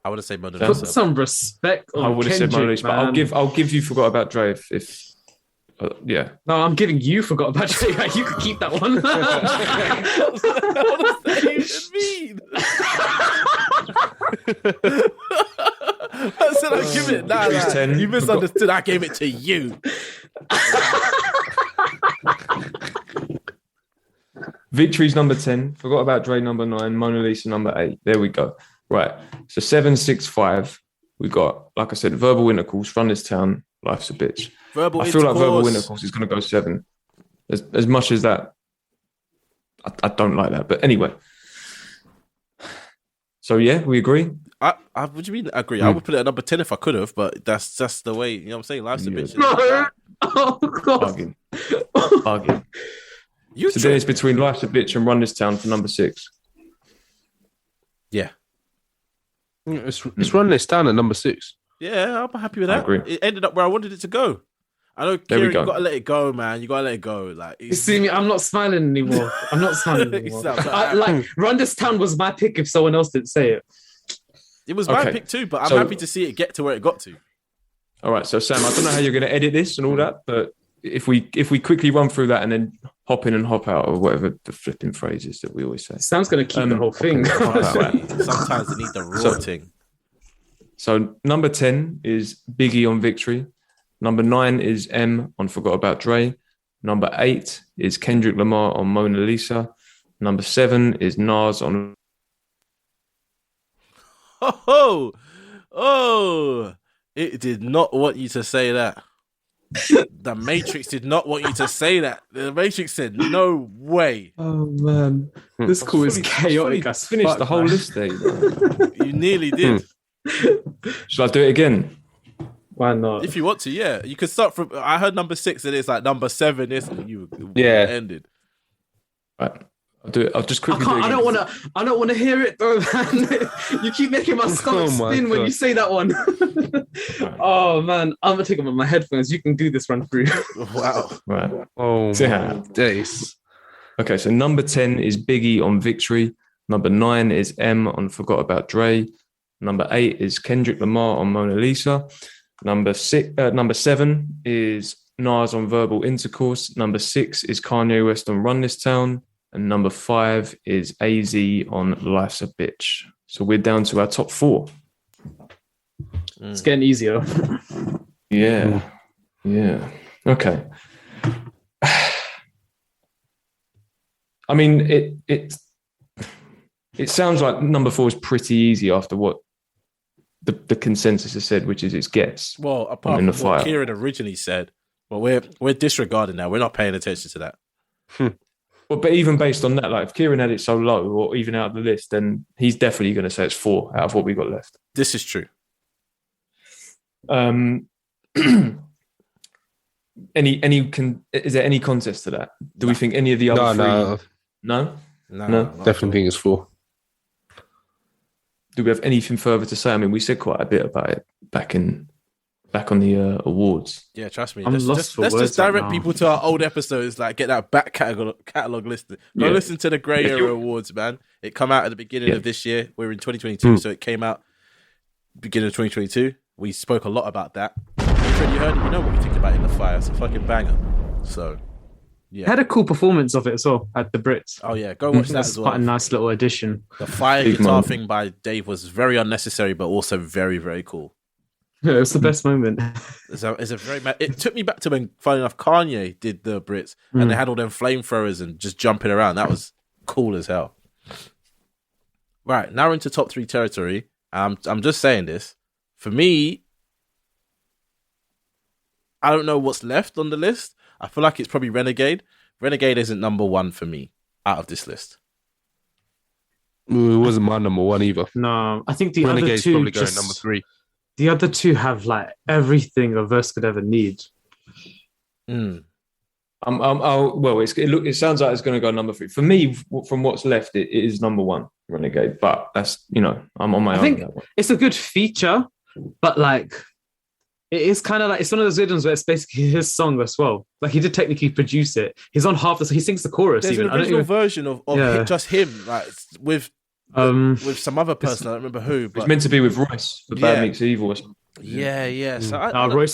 I would have said Mona Put Lisa. some respect on I would have said Mona Lisa, but I'll give you Forgot About Dre if yeah. No, I'm giving you Forgot About Dre. You can keep that one. What does that even mean? I said I give it. Nah, Victory's 10. you misunderstood. I gave it to you. Victory's number 10. Forgot About Dre number 9. Mona Lisa number 8. There we go. Right. So 7, 6, 5. We got, like I said, Verbal Intercourse, Run This Town, Life's a Bitch. I feel like Verbal Intercourse is going to go 7. As much as that, I don't like that. But anyway. So yeah, we agree. What do you mean? I agree. I would put it at number 10 if I could have, but that's just the way. You know what I'm saying? Life's a bitch. Oh god. Bargain. You So then it's between Life's a Bitch and Run This Town for number 6. yeah. It's Run This Down at number 6. Yeah, I'm happy with I that. agree. It ended up where I wanted it to go. I know, There we Kieran, go. you gotta let it go, man. You gotta let it go. Like, You see me? I'm not smiling anymore. It's not- Like Run This Town was my pick if someone else didn't say it. it was my Okay. pick too, but I'm So- happy to see it get to where it got to. All right. So Sam, I don't know how you're going to edit this and all that, but if we quickly run through that and then hop in and hop out or whatever the flipping phrase is that we always say. Sam's gonna keep the whole thing. Sometimes they need the raw thing. So number 10 is Biggie on Victory. Number 9 is M on Forgot About Dre. Number 8 is Kendrick Lamar on Mona Lisa. Number 7 is Nas on. Oh, it did not want you to say that. The Matrix did not want you to say that. The Matrix said, no way. Oh man, this call is chaotic. I finished the whole list there. You nearly did. Shall I do it again? Why not? If you want to, yeah. You could start from, I heard number 6 and it's like number 7 is you Yeah. ended. Right. I'll do it. I'll just quickly. I don't want to hear it though, man. You keep making my stomach Oh my spin when God. you say that one. Oh man, I'm gonna take them on my headphones. You can do this run through. Wow. Right. Oh Yeah. my days. Okay, so number 10 is Biggie on Victory. Number 9 is M on Forgot About Dre. Number 8 is Kendrick Lamar on Mona Lisa. Number 7 is Nas on Verbal Intercourse. Number 6 is Kanye West on Run This Town. And number 5 is AZ on Life's a Bitch. So we're down to our top 4. It's getting easier. Yeah. Yeah. Okay. I mean, it sounds like number 4 is pretty easy after what the consensus has said, which is it gets. Well, apart in from the what fire. Kieran originally said, well, we're disregarding that. We're not paying attention to that. Well, but even based on that, like if Kieran had it so low or even out of the list, then he's definitely going to say it's 4 out of what we got left. This is true. Is there any contest to that? Do we think any of the other No, three? no. No? No, Definitely think it's 4. Do we have anything further to say? I mean, we said quite a bit about it back on the awards. Yeah, trust me. I'm Let's lost just, for let's words just direct right now. people to our old episodes, like get that back catalog listed. Go Yeah. listen to the Grey If Era you- Awards, man. It come out at the beginning Yeah. of this year. We're in 2022, so it came out beginning of 2022. We spoke a lot about that. You already heard it. You know what we think about In the Fire. It's a fucking banger. So, yeah. Had a cool performance of it as well at the Brits. Oh yeah, go watch that That's as quite a well. nice little addition. The fire Big guitar moment. thing by Dave was very unnecessary, but also very, very cool. Yeah, it was the best moment. It's a very. It took me back to when, funny enough, Kanye did the Brits, and they had all them flamethrowers and just jumping around. That was cool as hell. Right, now we're into top 3 territory. I'm just saying this. For me, I don't know what's left on the list. I feel like it's probably Renegade. Renegade isn't number 1 for me out of this list. It wasn't my number 1 either. No, I think the other Renegade's two probably going just, number 3. the other two have like everything a verse could ever need. Mm. It sounds like it's going to go number 3 for me. From what's left, it is number 1, Renegade. But that's I'm on my I own. think on that one. it's a good feature, but like it is kind of like it's one of those weird ones where it's basically his song as well. Like he did technically produce it. He's on half the he sings the chorus There's even. an I don't original even, version of Yeah. just him, like with some other person. I don't remember who. It's But meant to be with Royce for Bad Yeah. Meets Evil or something. yeah. So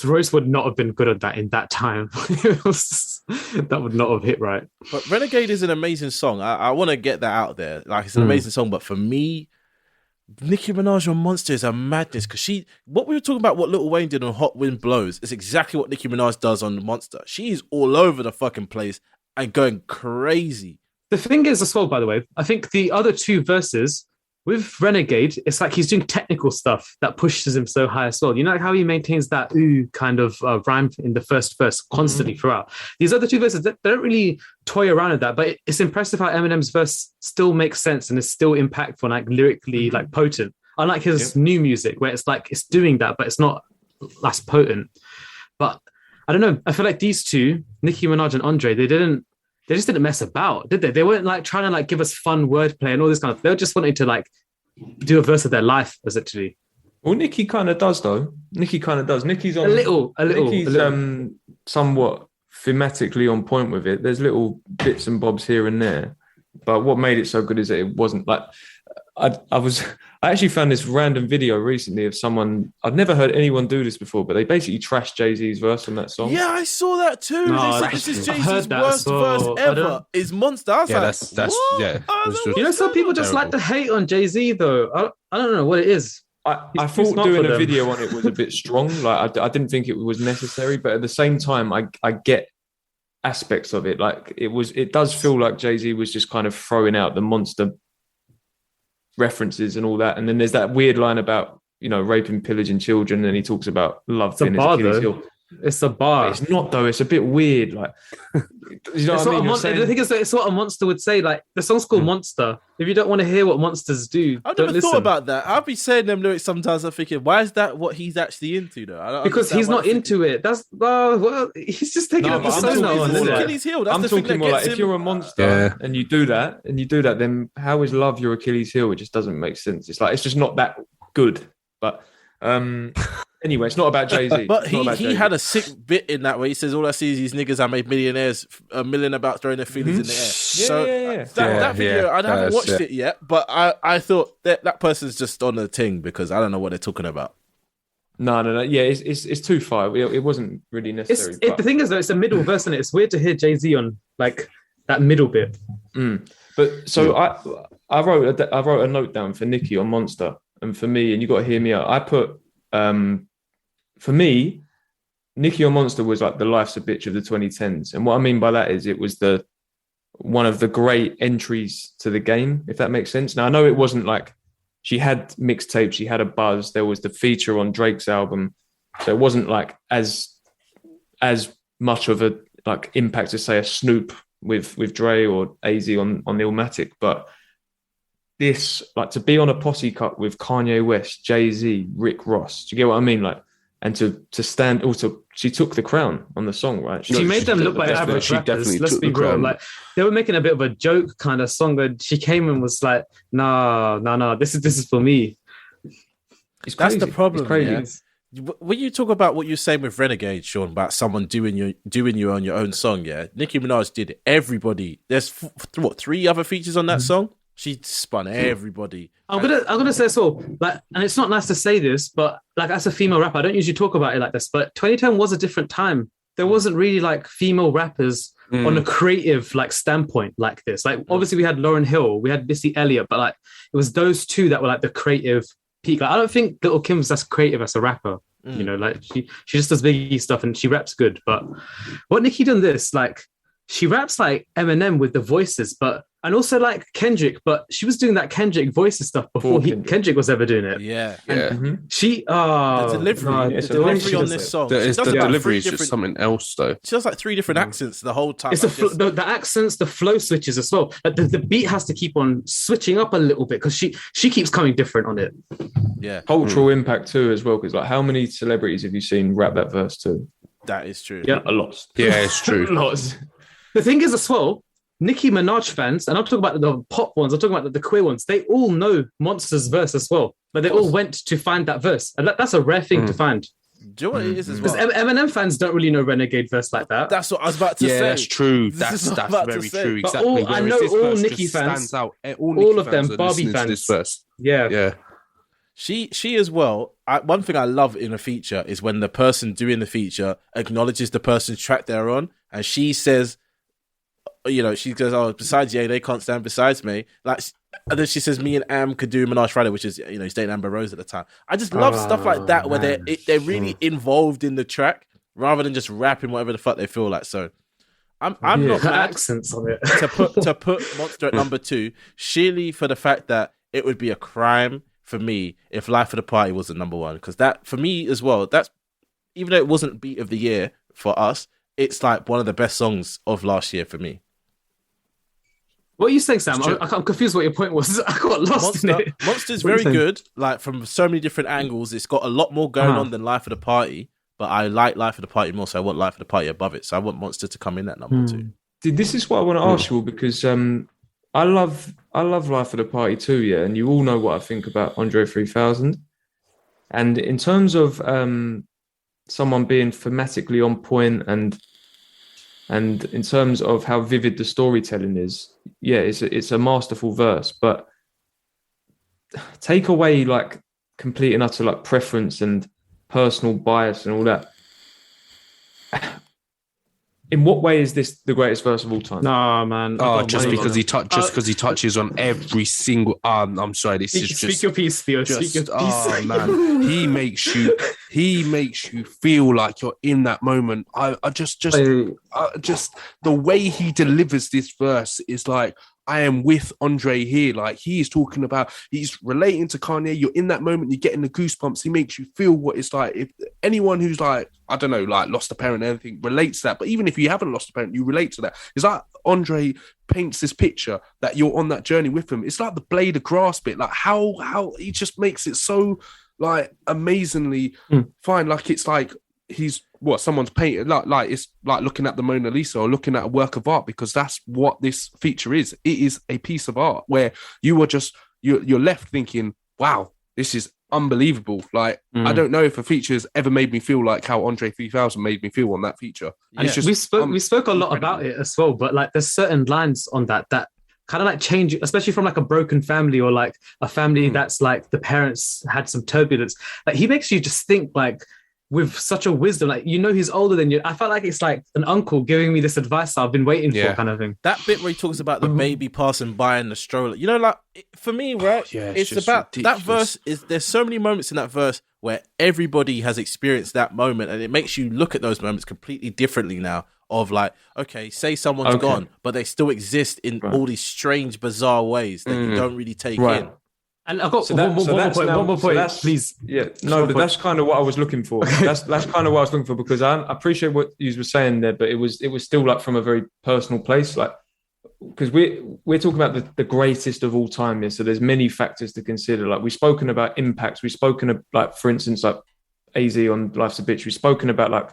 Royce would not have been good at that in that time. That would not have hit right. But Renegade is an amazing song. I want to get that out there. Like it's an amazing song. But for me, Nicki Minaj on Monster is a madness because what we were talking about, what Lil Wayne did on Hot Wind Blows, is exactly what Nicki Minaj does on Monster. She is all over the fucking place and going crazy. The thing is as well, by the way, I think the other two verses with Renegade, it's like he's doing technical stuff that pushes him so high as well. You know, like how he maintains that ooh kind of rhyme in the first verse constantly throughout. These other two verses, they don't really toy around with that, but it's impressive how Eminem's verse still makes sense and is still impactful and like lyrically like potent. Unlike his new music, where it's like it's doing that, but it's not as potent. But I don't know. I feel like these two, Nicki Minaj and Andre, they just didn't mess about, did they? They weren't like trying to like give us fun wordplay and all this kind of. They were just wanting to like do a verse of their life, essentially. Well, Nicki kind of does though. Nicki's on A little. Nicki's somewhat thematically on point with it. There's little bits and bobs here and there, but what made it so good is that it wasn't like I actually found this random video recently of someone. I'd never heard anyone do this before, but they basically trashed Jay-Z's verse on that song. Yeah, I saw that too. No, They said this is I heard Jay-Z's that worst as well. verse I ever. don't- Is Monster. I was Yeah, like, that's what? yeah. I It's don't just- You know, some people just Terrible. like to hate on Jay-Z, though. I don't know what it is. I He's too thought smart doing for a them. video on it was a bit strong. Like I didn't think it was necessary, but at the same time, I get aspects of it. Like it does feel like Jay-Z was just kind of throwing out the Monster references and all that. And then there's that weird line about raping, pillaging children, and he talks about love It's a being his bar, Achilles though. heel. It's a bar. It's not though. It's a bit weird. Like, you know It's what I what mean? the thing is that it's what a monster would say. Like the song's called Monster. If you don't want to hear what monsters do, I've don't never listen. thought about that. I'll be saying them lyrics sometimes. I'm thinking, why is that what he's actually into though? I don't Because understand he's why not they're into it. That's well, he's just taking No, up the but I'm persona talking on, more isn't like- it? Achilles heel. That's I'm the thing talking that more like gets if him- you're a monster Yeah. and you do that, then how is love your Achilles heel? It just doesn't make sense. It's like it's just not that good. But anyway, it's not about Jay-Z. But It's not about he Jay-Z. had a sick bit in that where he says, "All I see is these niggas I made millionaires, a million about throwing their feelings in the air." So yeah. that video, I haven't watched yeah. it yet, but I thought that person's just on the ting because I don't know what they're talking about. No. Yeah, it's too far. It wasn't really necessary. The thing is though, it's a middle verse, and it's weird to hear Jay-Z on like that middle bit. But so I wrote a note down for Nicki on Monster, and for me, and you got to hear me out. I put for me, Nicki on Monster was like the Life's a Bitch of the 2010s, and what I mean by that is it was one of the great entries to the game, if that makes sense. Now I know it wasn't like she had mixtapes, she had a buzz. There was the feature on Drake's album, so it wasn't like as much of a like impact as say a Snoop with Dre or AZ on Illmatic, but this like to be on a posse cut with Kanye West, Jay-Z, Rick Ross. Do you get what I mean? Like, and to stand also, she took the crown on the song, right? She made them look like best average she rappers. definitely Let's took be the real. crown. Like they were making a bit of a joke kind of song, but she came and was like, "Nah, this is for me." It's That's crazy. the problem. It's crazy. Yeah? When you talk about what you're saying with Renegade, Sean, about someone doing you on your own song, yeah, Nicki Minaj did it. Everybody. There's 3 other features on that song. She spun everybody. I'm gonna say so. Like, and it's not nice to say this, but like as a female rapper, I don't usually talk about it like this. But 2010 was a different time. There wasn't really like female rappers on a creative like standpoint like this. Like obviously we had Lauryn Hill, we had Missy Elliott, but like it was those two that were like the creative peak. Like, I don't think Little Kim's as creative as a rapper. You know, like she just does Biggie stuff and she raps good. But what Nicki done this, like she raps like Eminem with the voices, and also like Kendrick, but she was doing that Kendrick voices stuff before Kendrick was ever doing it. Yeah. She The delivery. it's The a delivery way on she this does song. The She does about delivery 3 is just different- something else, though. She does like 3 different accents the whole time. It's Like, just- the accents, the flow switches as well. Like the beat has to keep on switching up a little bit because she keeps coming different on it. yeah, Cultural impact too, as well. Because like, how many celebrities have you seen rap that verse too? that is true. Yeah. A lot. Yeah, it's true. Lots. The thing is as well, Nicki Minaj fans, and I'm talking about the pop ones, I'm talking about the queer ones, they all know Monster's verse as well. But they all went to find that verse. And that's a rare thing to find. Do you know what it is as Because well? Eminem fans don't really know Renegade verse like that. That's what I was about to Yeah, say. that's true. This That's is what I'm about to very say. true. But Exactly. I Whereas know this all verse Nicki just fans, stands out. all Nicki of them, fans are Barbie listening to fans. this verse. Yeah. Yeah. She as well. One thing I love in a feature is when the person doing the feature acknowledges the person's track they're on, and she says, you know, she goes, "Oh, besides they can't stand besides me." Like, and then she says, "Me and Am could do Minaj Friday," which is, you know, he's dating Amber Rose at the time. I just love stuff like that where they're really involved in the track rather than just rapping whatever the fuck they feel like. So I'm not Her mad accents on it. to put Monster at number 2, sheerly for the fact that it would be a crime for me if Life of the Party was at number 1, because that for me as well, that's, even though it wasn't beat of the year for us, it's like one of the best songs of last year for me. What are you saying, Sam? I'm confused what your point was. I got lost in it. Monster's What are you very saying? good, like from so many different angles. It's got a lot more going on than Life of the Party, but I like Life of the Party more, so I want Life of the Party above it. So I want Monster to come in at number 2. This is what I want to ask you all, because I love Life of the Party too, yeah, and you all know what I think about Andre 3000. And in terms of someone being thematically on point and in terms of how vivid the storytelling is, yeah, it's a masterful verse. But take away like complete and utter like preference and personal bias and all that. In what way is this the greatest verse of all time? No, man. Oh, I've got just money because on it. he touches on every single. I'm sorry. This is Speak just. your piece, Theo. Speak your piece. Oh man, he makes you feel like you're in that moment. I just the way he delivers this verse is like, I am with Andre here. Like, he is talking about, he's relating to Kanye. You're in that moment, you're getting the goosebumps. He makes you feel what it's like. If anyone who's like, I don't know, like lost a parent or anything relates to that. But even if you haven't lost a parent, you relate to that. It's like Andre paints this picture that you're on that journey with him. It's like the blade of grass bit. Like how he just makes it so like amazingly fine. Like, it's like he's someone's painted, like it's like looking at the Mona Lisa or looking at a work of art, because that's what this feature is. It is a piece of art where you are just you're left thinking, wow, this is unbelievable. Like, I don't know if a feature has ever made me feel like how Andre 3000 made me feel on that feature. And we spoke a lot about it as well, but like there's certain lines on that kind of like change, especially from like a broken family or like a family that's like the parents had some turbulence. Like, he makes you just think like with such a wisdom, like, you know, he's older than you. I felt like it's like an uncle giving me this advice I've been waiting for, kind of thing. That bit where he talks about the baby passing by in the stroller, you know, like, for me, right? It's about ridiculous. That verse there's so many moments in that verse where everybody has experienced that moment, and it makes you look at those moments completely differently now. Of like, okay, say someone's gone, but they still exist in all these strange, bizarre ways that you don't really take in. And I've got one more point, please. Yeah, no, but that's kind of what I was looking for. That's kind of what I was looking for, because I appreciate what you were saying there, but it was still like from a very personal place, like, because we're talking about the greatest of all time here. So there's many factors to consider. Like, we've spoken about impacts. We've spoken of, like, for instance, like AZ on Life's a Bitch. We've spoken about like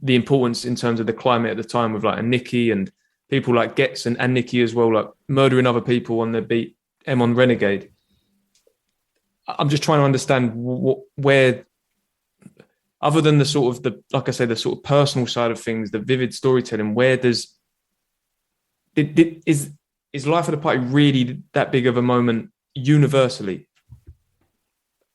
the importance in terms of the climate at the time with like a Nicki and people like Getz and Nicki as well, like murdering other people on their beat, M on Renegade. I'm just trying to understand where, other than the sort of like I say, the sort of personal side of things, the vivid storytelling, where does is Life of the Party really that big of a moment universally?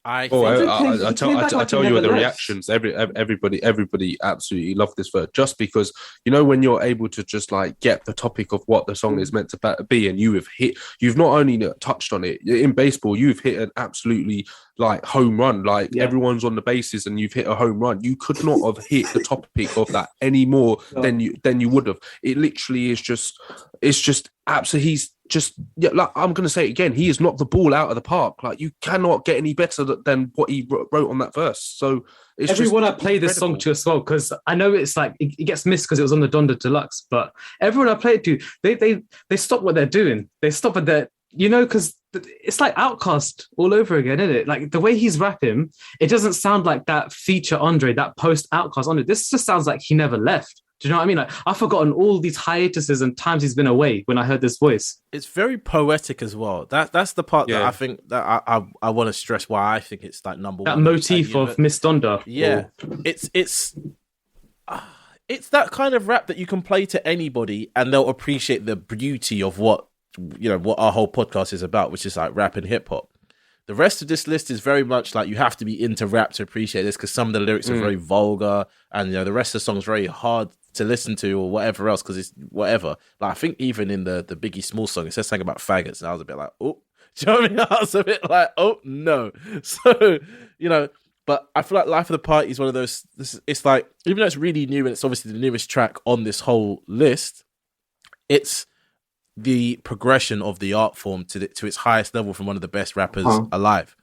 I tell you the reactions. Everybody absolutely loved this verse, just because, you know, when you're able to just like get the topic of what the song is meant to be, and you've not only touched on it in baseball, you've hit an absolutely like home run. Like, everyone's on the bases and you've hit a home run. You could not have hit the topic of that any more than you would have. It literally is just, it's just absolutely. He's just, like, I'm going to say it again, he is knocked the ball out of the park. Like, you cannot get any better than what he wrote on that verse. So it's everyone I play this song to as well, because I know it's like it gets missed because it was on the Donda Deluxe, but everyone I play it to, they stop what they're doing. They stop at their, you know, because it's like Outkast all over again, isn't it? Like, the way he's rapping, it doesn't sound like that feature Andre, that post Outkast Andre. This just sounds like he never left. Do you know what I mean? Like, I've forgotten all these hiatuses and times he's been away when I heard this voice. It's very poetic as well. That's the part that I think that I want to stress why I think it's like number one. That motif of Miss Donda. Yeah. It's that kind of rap that you can play to anybody and they'll appreciate the beauty of what, you know, what our whole podcast is about, which is like rap and hip hop. The rest of this list is very much like you have to be into rap to appreciate this, because some of the lyrics are very vulgar, and, you know, the rest of the song is very hard to listen to or whatever else, because it's whatever. Like, I think even in the Biggie Small song, it says something about faggots, and I was a bit like, oh, do you know what I mean? I was a bit like, oh no. So, you know, but I feel like Life of the Party is one of those. It's like, even though it's really new and it's obviously the newest track on this whole list, it's the progression of the art form to its highest level from one of the best rappers alive.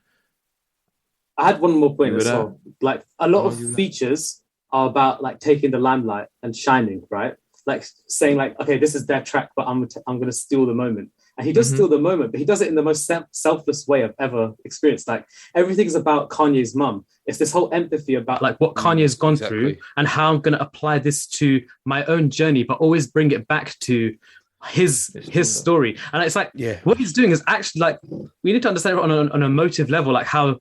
I had one more point as well. Like, a lot of features are about like taking the limelight and shining, right? Like saying like, okay, this is their track, but I'm going to steal the moment. And he does steal the moment, but he does it in the most selfless way I've ever experienced. Like, everything's about Kanye's mum. It's this whole empathy about like what Kanye's gone through and how I'm going to apply this to my own journey, but always bring it back to his story. And it's like, what he's doing is actually like, we need to understand it on an emotive level, like how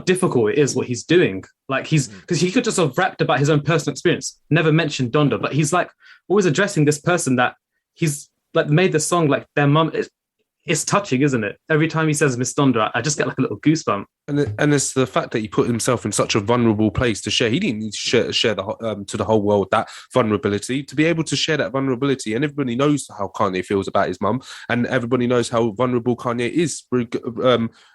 difficult it is what he's doing. Like, because he could just have rapped about his own personal experience, never mentioned Donda, but he's like always addressing this person that he's like made the song like their mum. It's touching, isn't it? Every time he says Miss Donda, I just get like a little goosebump. And it's the fact that he put himself in such a vulnerable place to share. He didn't need to share to the whole world that vulnerability, to be able to share that vulnerability. And everybody knows how Kanye feels about his mum, and everybody knows how vulnerable Kanye is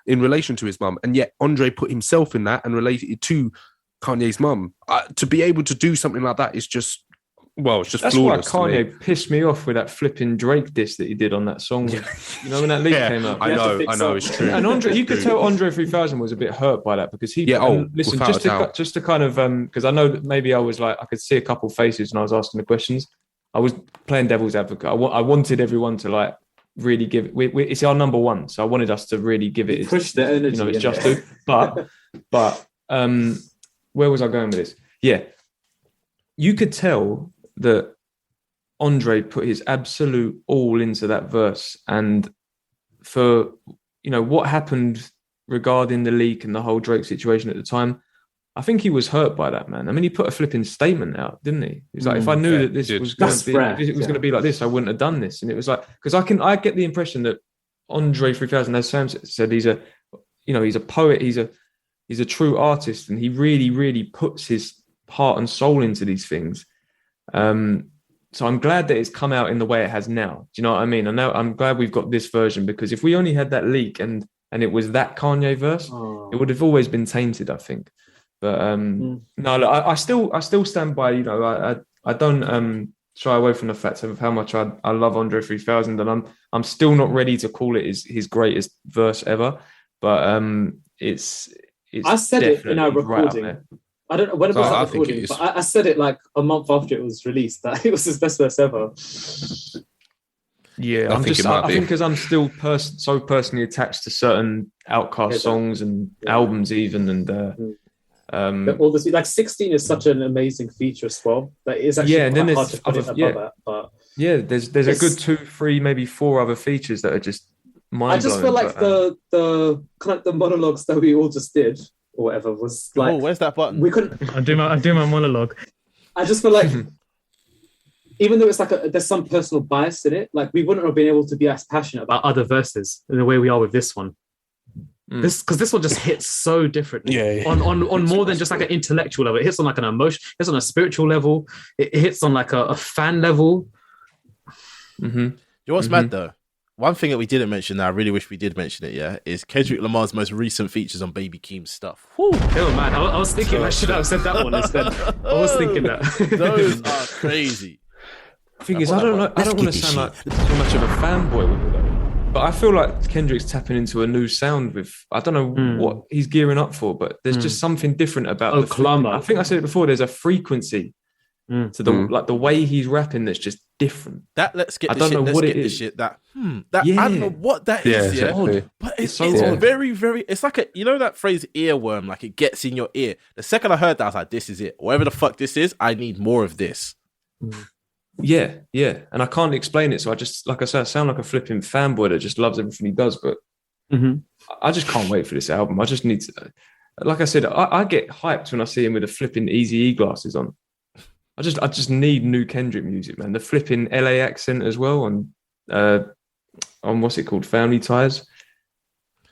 in relation to his mum. And yet Andre put himself in that and related it to Kanye's mum. To be able to do something like that is just Well, it's just That's why flawless. to me. Kanye pissed me off with that flipping Drake diss that he did on that song. You know, when that leak Yeah, came out. I You have to know, fix I know, up. it's true. And Andre, you could It's tell true. Andre 3000 was a bit hurt by that because he. Yeah, listen, without a doubt. just to kind of because I know that maybe I was like I could see a couple faces when I was asking the questions. I was playing devil's advocate. I wanted everyone to like really give it. It's our number one, so I wanted us to really give it. Push the energy. It's in just there. due. But where was I going with this? Yeah, you could tell that Andre put his absolute all into that verse, and for what happened regarding the leak and the whole Drake situation at the time, I think he was hurt by that, man. I mean, he put a flipping statement out, didn't he? He was like, if I knew Yeah, that this he did. was going That's to be, fair, if it was yeah. going to be like this, I wouldn't have done this. And it was like, because I get the impression that Andre 3000, as Sam said, he's a poet, he's a true artist, and he really, really puts his heart and soul into these things. So I'm glad that it's come out in the way it has now. Do you know what I mean? And now I'm glad we've got this version, because if we only had that leak and it was that Kanye verse, Oh. it would have always been tainted, I think. But no, look, I still stand by. I don't shy away from the fact of how much I love Andre 3000, and I'm still not ready to call it his greatest verse ever. But it's I said it in our definitely right up recording. there. I don't know when it So was I that think it recording, is. but I said it like a month after it was released that it was his best verse ever. Yeah, I think it might I be. think because I'm still so personally attached to certain Outkast Yeah, songs and yeah. albums, even, and But all this, like 16 is such an amazing feature as well. That is actually Yeah, and then quite hard there's to put it other- above yeah. that. But yeah, there's a It's- good 2, 3, maybe 4 other features that are just mind I just feel like the kind of the monologues that we all just did or whatever was like oh, where's that button? we couldn't. I'm doing my monologue. I just feel like even though it's like there's some personal bias in it, like we wouldn't have been able to be as passionate about Other verses in the way we are with this one. Mm. This one just hits so differently. Yeah. On more than just like an intellectual level. It hits on like an emotion, it hits on a spiritual level, it hits on like a fan level. Mm-hmm. You know what's mad though? One thing that we didn't mention that I really wish we did mention it, yeah, is Kendrick Lamar's most recent features on Baby Keem's stuff. Whew. Oh man, I was thinking I should have said that one instead. I was thinking that. Those are crazy. Thing is, I don't want to sound like too much of a fanboy with all that, but I feel like Kendrick's tapping into a new sound with, I don't know what he's gearing up for, but there's just something different about Oklahoma. I think I said it before, there's a frequency to the way he's rapping that's just different. That let's get I the don't shit. know Let's what get it the is. shit. That I Yeah. don't know what that Yeah, is. Yeah, exactly. but it's so it's odd. very, very. It's like that phrase earworm. Like it gets in your ear. The second I heard that, I was like, "This is it. Whatever the fuck this is, I need more of this." Yeah, and I can't explain it, so I just, like I said, I sound like a flipping fanboy that just loves everything he does, but Mhm. I just can't wait for this album. I just need to, like I said, I get hyped when I see him with the flipping Easy-E glasses on. I just need new Kendrick music, man. The flipping LA accent as well on what's it called, Family Ties.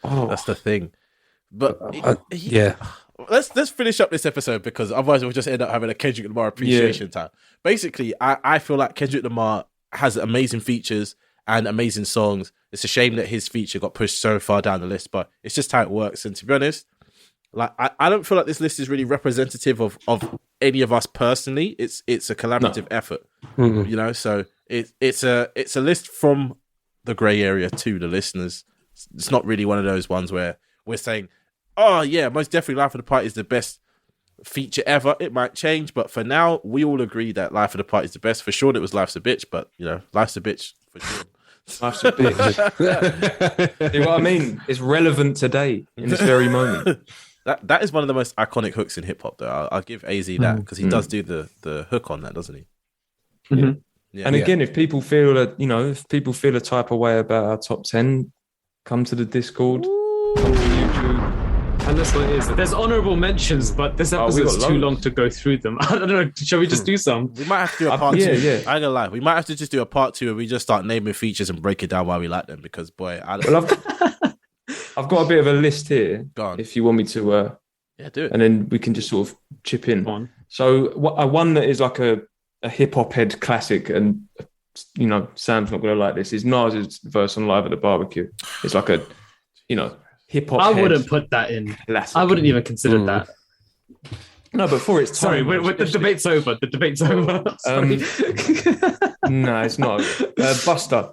Oh, That's the thing. But Yeah. let's finish up this episode because otherwise we'll just end up having a Kendrick Lamar appreciation time. Basically, I feel like Kendrick Lamar has amazing features and amazing songs. It's a shame that his feature got pushed so far down the list, but it's just how it works. And to be honest, like I don't feel like this list is really representative of any of us personally. It's a collaborative effort, you know. So it's a list from the grey area to the listeners. It's not really one of those ones where we're saying, "Oh yeah, most definitely, Life of the Party is the best feature ever." It might change, but for now, we all agree that Life of the Party is the best. For sure, it was Life's a Bitch, but you know, Life's a Bitch for sure. life's a bitch. See what I mean? It's relevant today in this very moment. That is one of the most iconic hooks in hip hop, though. I'll give AZ that because he does do the hook on that, doesn't he? Mhm. Yeah. And again, if people feel a type of way about our top 10, come to the Discord, come to YouTube. And that's what it is. There's honorable mentions, but this we episode's got too loads. long to go through them. I don't know. Shall we just do some? We might have to do a part yeah, two. yeah. I ain't gonna lie. We might have to just do a part two where we just start naming features and break it down why we like them. Because boy, Well, I've got a bit of a list here. Go on. If you want me to, yeah, do it. and then we can just sort of chip in. Go on. So one that is like a hip hop head classic, and you know Sam's not going to like this, is Nas's verse on Live at the Barbecue. It's like a hip hop. I wouldn't put that in. Classic. I wouldn't even consider that. No, but for its time. Sorry, the debate's over. The debate's over. Sorry. No, it's not.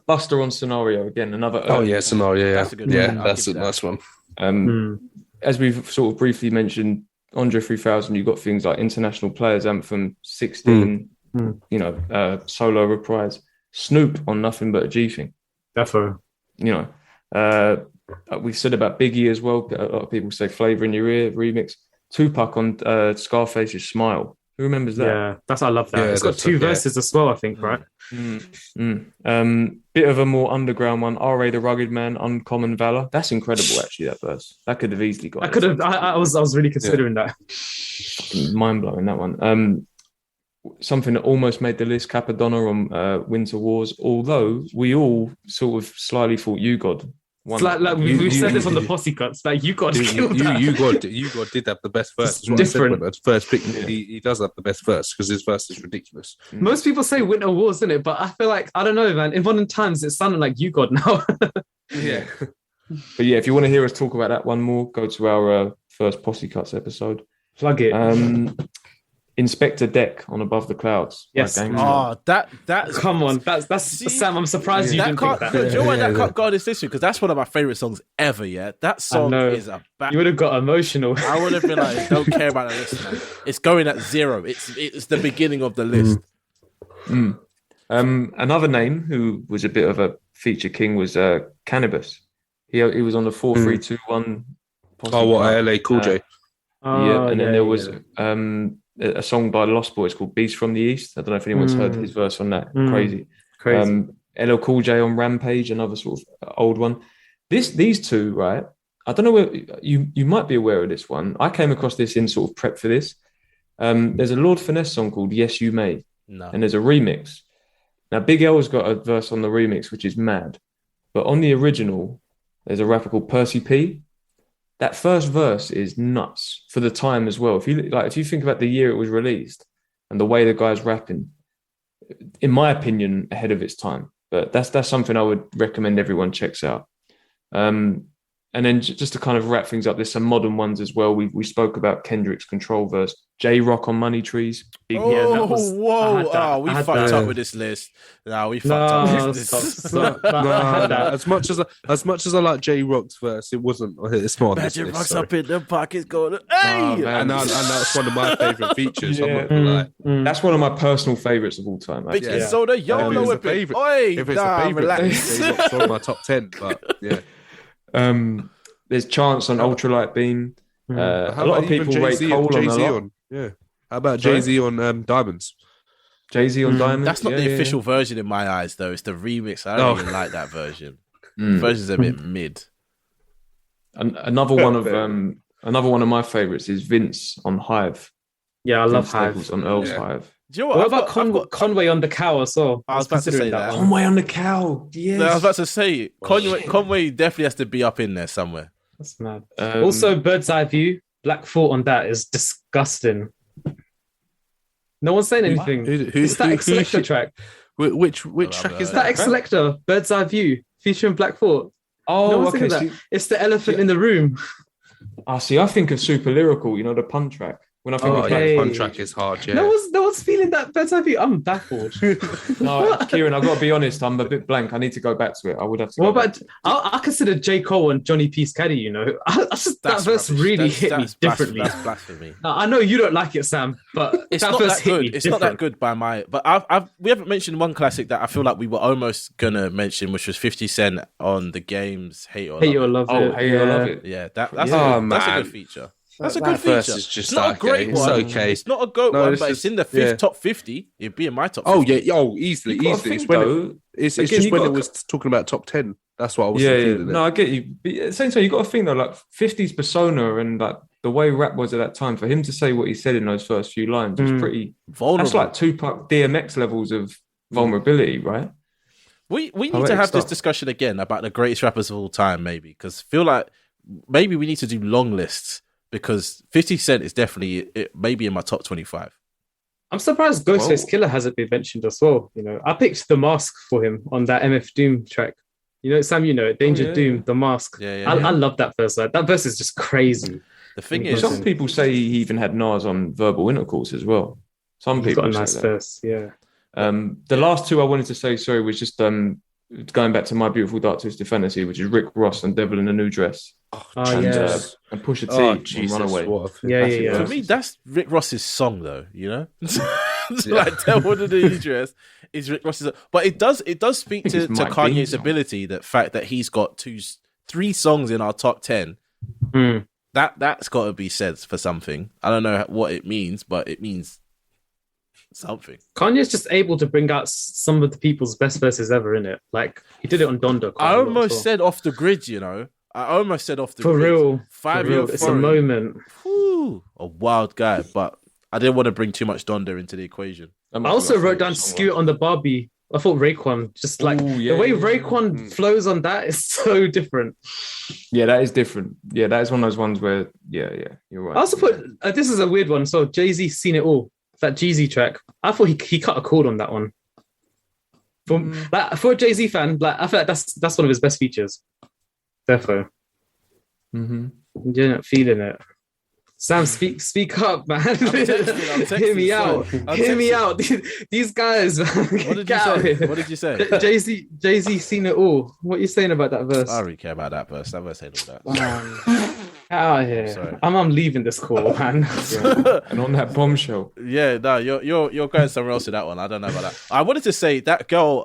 Buster on Scenario again. Another. Oh yeah, Scenario. Yeah, That's a good yeah, one. I'll that's give a you that. nice one. As we've sort of briefly mentioned, Andre 3000. You've got things like International Players Anthem 16. You know, solo reprise. Snoop on Nothing But a G Thing. Defo. You know, we said about Biggie as well. A lot of people say Flavor in Your Ear remix. Tupac on Scarface's Smile. Who remembers that? Yeah, I love that. Yeah, It's got that's 2 yeah. verses as well, I think, right? Bit of a more underground one. R.A. the Rugged Man, Uncommon Valor. That's incredible, actually. That verse. That could have easily got. I could have. I was really considering that. Mind blowing, that one. Something that almost made the list. Capadonna on Winter Wars. Although we all sort of slightly thought You God. It's like we've said this on the posse cuts. Like you got to kill that. You God did have the best verse. It's That's what different. I said when I first picked him. He does have the best verse because his verse is ridiculous. Most people say Winter Wars, isn't it? But I feel like I don't know, man. In modern times, it's sounding like You God now. Yeah. But yeah, if you want to hear us talk about that one more, go to our first Posse Cuts episode. Plug it. Inspector Deck on Above the Clouds. by Yes. Gang Oh, that's Come on, that's See, Sam. I'm surprised you that didn't think can't. that. Do you know why that can't go on this list? Because that's one of my favorite songs ever. Yeah, that song know. is a. You would have got emotional. I would have been like, don't care about the list, man. It's going at 0. It's the beginning of the list. Another name who was a bit of a feature king was Cannabis. He was on the 4-3-2-1. Oh, what LA Cool J? And then there was a song by Lost Boys called Beast from the East. I don't know if anyone's heard his verse on that. Crazy. LL Cool J on Rampage, another sort of old one. These two, right? I don't know where you might be aware of this one. I came across this in sort of prep for this. There's a Lord Finesse song called Yes You May. No. And there's a remix. Now Big L's got a verse on the remix which is mad. But on the original, there's a rapper called Percy P. That first verse is nuts for the time as well. If you think about the year it was released and the way the guy's rapping, in my opinion, ahead of its time. But that's something I would recommend everyone checks out. And then just to kind of wrap things up, there's some modern ones as well. We spoke about Kendrick's Control verse, J-Rock on Money Trees. We I had fucked that. up with this list. No, we fucked up with this list. As much as I like J Rock's verse, it wasn't. It's not on this Magic list, rocks sorry. up in the pockets going, hey! And that's one of my favorite features. I'm not gonna lie. That's one of my personal favorites of all time. Bitch, actually. it's soda, If YOLO it's a whip it. favourite- Oi, If it's nah, a favorite, relax. J Rock's on my top 10. But yeah, There's Chance on Ultralight Beam. A lot of people rate Cole on a Jay-Z lot. on. Yeah. How about Jay-Z on Diamonds? Jay-Z on Diamonds. That's not Yeah, the yeah, official version in my eyes, though. It's the remix. I don't even like that version. The version's a bit mid. Another one of my favorites is Vince on Hive. Yeah, I love Vince Hive. Staples on Earl's Yeah. Hive. Do you know What what? about Conway on the Cow as well? I was about to considering say that. one. Conway on the Cow. Yes. No, I was about to say, Conway definitely has to be up in there somewhere. That's mad. Also, Bird's Eye View, Black Thought on that is disgusting. No one's saying anything. It's that X Selector track. Which love track that. is It's that that? X Selector, Bird's Eye View, featuring Black Thought. Oh, No one's okay. thinking that. It's the elephant in the room. I think of Super Lyrical, you know, the pun track. When I think Oh, of yeah, Okay. Fun track is hard. Yeah. No one's feeling that Bird's Eye View. I'm baffled. no, Kieran, I've got to be honest, I'm a bit blank. I need to go back to it. I would have to. What go about? I consider J Cole and Johnny Peace Caddy. You know, that verse rubbish. really That's- hit me that's differently. That's blasphemy. Now, I know you don't like it, Sam, but It's that not verse that hit good. me It's different. not that good by my. But we haven't mentioned one classic that I feel like we were almost gonna mention, which was 50 Cent on the games Hate or Hate Love or love Oh, it. hey, I love it. Yeah, that's Yeah. a Oh, that's a man. good feature. That's a That good verse feature. is just It's not a okay. great It's one. okay. It's not a goat No, one, it's but just- it's in the yeah. top 50. It'd be in my top. Oh 50. yeah. Oh, easily. You gotta It's think, when though, it's again, just you when it gotta- was talking about top 10. That's what I was Yeah, feeling. no, I get you. But at the same time, you got to think though, like 50's persona and like the way rap was at that time. For him to say what he said in those first few lines was pretty. Vulnerable. That's like Tupac DMX levels of vulnerability, right? We need to Poetic have this stuff. discussion again about the greatest rappers of all time, maybe, because feel like maybe we need to do long lists because 50 Cent is definitely maybe in my top 25. I'm surprised Ghostface Killer hasn't been mentioned as well. You know, I picked The Mask for him on that MF Doom track. You know, Sam, you know it. Danger yeah, Doom, yeah. The Mask. Yeah, I love that verse. Like, that verse is just crazy. The thing is, some people say he even had Nas on Verbal Intercourse as well. Some He's people got a say nice that. verse, yeah. The last two I wanted to say, sorry, was just going back to My Beautiful Dark Twisted Fantasy, which is Rick Ross and Devil in a New Dress. Oh, yeah. And Pusha T Oh, on Jesus. Runaway. What a Yeah, Classic yeah. for verse. me, that's Rick Ross's song, though. You know, like Devil in the New Dress is Rick Ross's. But it does speak to It's Mike Kanye's Bean's song. ability. That fact that he's got 3 songs in our top 10. Mm. That's got to be said for something. I don't know what it means, but it means something. Kanye's just able to bring out some of the people's best verses ever, in it. Like he did it on Donda. I almost said Off the Grid, you know. I almost said Off the for Grid. real. 5 For real. year It's a foreign. moment. Whew, a wild guy, but I didn't want to bring too much Donda into the equation. That I must also be my wrote favourite down song, Scoot on the Barbie. I thought Raekwon, just like Ooh, yeah, the way yeah, yeah. Raekwon flows on that is so different. Yeah, that is different. Yeah, that is one of those ones where, yeah, you're right. I also put this is a weird one. So Jay-Z Seen It All, that Jeezy track. I thought he cut a chord on that one. For a Jay-Z fan, like I feel like that's one of his best features. Therefore, Mm-hmm. you're not feeling it. Sam, speak up, man. I'm texting, Hear me sorry. out. I'm Hear me texting. out. These guys, man. What did you Get out say? here. What did you say? Jay-Z Seen It All. What are you saying about that verse? I don't really care about that verse. That verse ain't all that. Get out of here. Sorry. I'm leaving this call, man. And on that bombshell. Yeah, no, you're going somewhere else with that one. I don't know about that. I wanted to say that girl,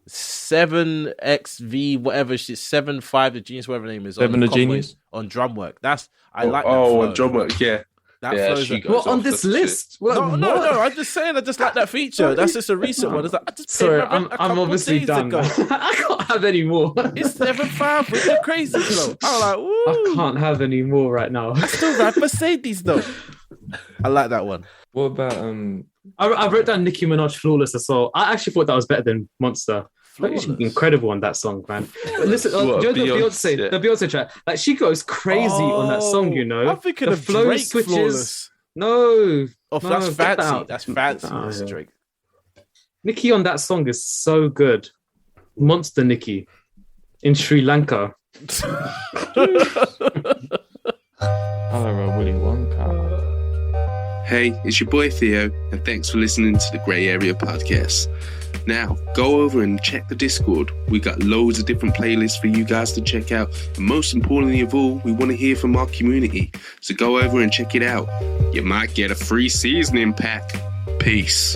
7XV, whatever she's 7'5", the genius, whatever her name is. Seven on the Genius? on drum work. I like that. Oh, flow. on drum work, yeah. That Yeah, flows. she are- goes What on off this the list? What, No, what? I'm just saying. I just like that feature. That's just a recent one. It's like, I just paid Sorry, my rent a I'm couple obviously days done. ago. I can't have any more. It's 7'5" with the crazy flow. I'm like, woo. I can't have any more right now. I still rap Mercedes though. I like that one. What about I wrote down Nicki Minaj Flawless as well. I actually thought that was better than Monster. Like, she's incredible on that song, man. But listen, What, do you know Beyonce? the Beyonce track? Like she goes crazy on that song, you know. I'm thinking the of Drake Flawless. No, Oh, no, that's get that fancy. out. That's fancy. Oh, That's yeah. Drake. Nicki on that song is so good. Monster Nicki in Sri Lanka. Willy Wonka? Hey, it's your boy Theo, and thanks for listening to the Grey Area Podcast. Now, go over and check the Discord. We got loads of different playlists for you guys to check out. And most importantly of all, we want to hear from our community. So go over and check it out. You might get a free seasoning pack. Peace.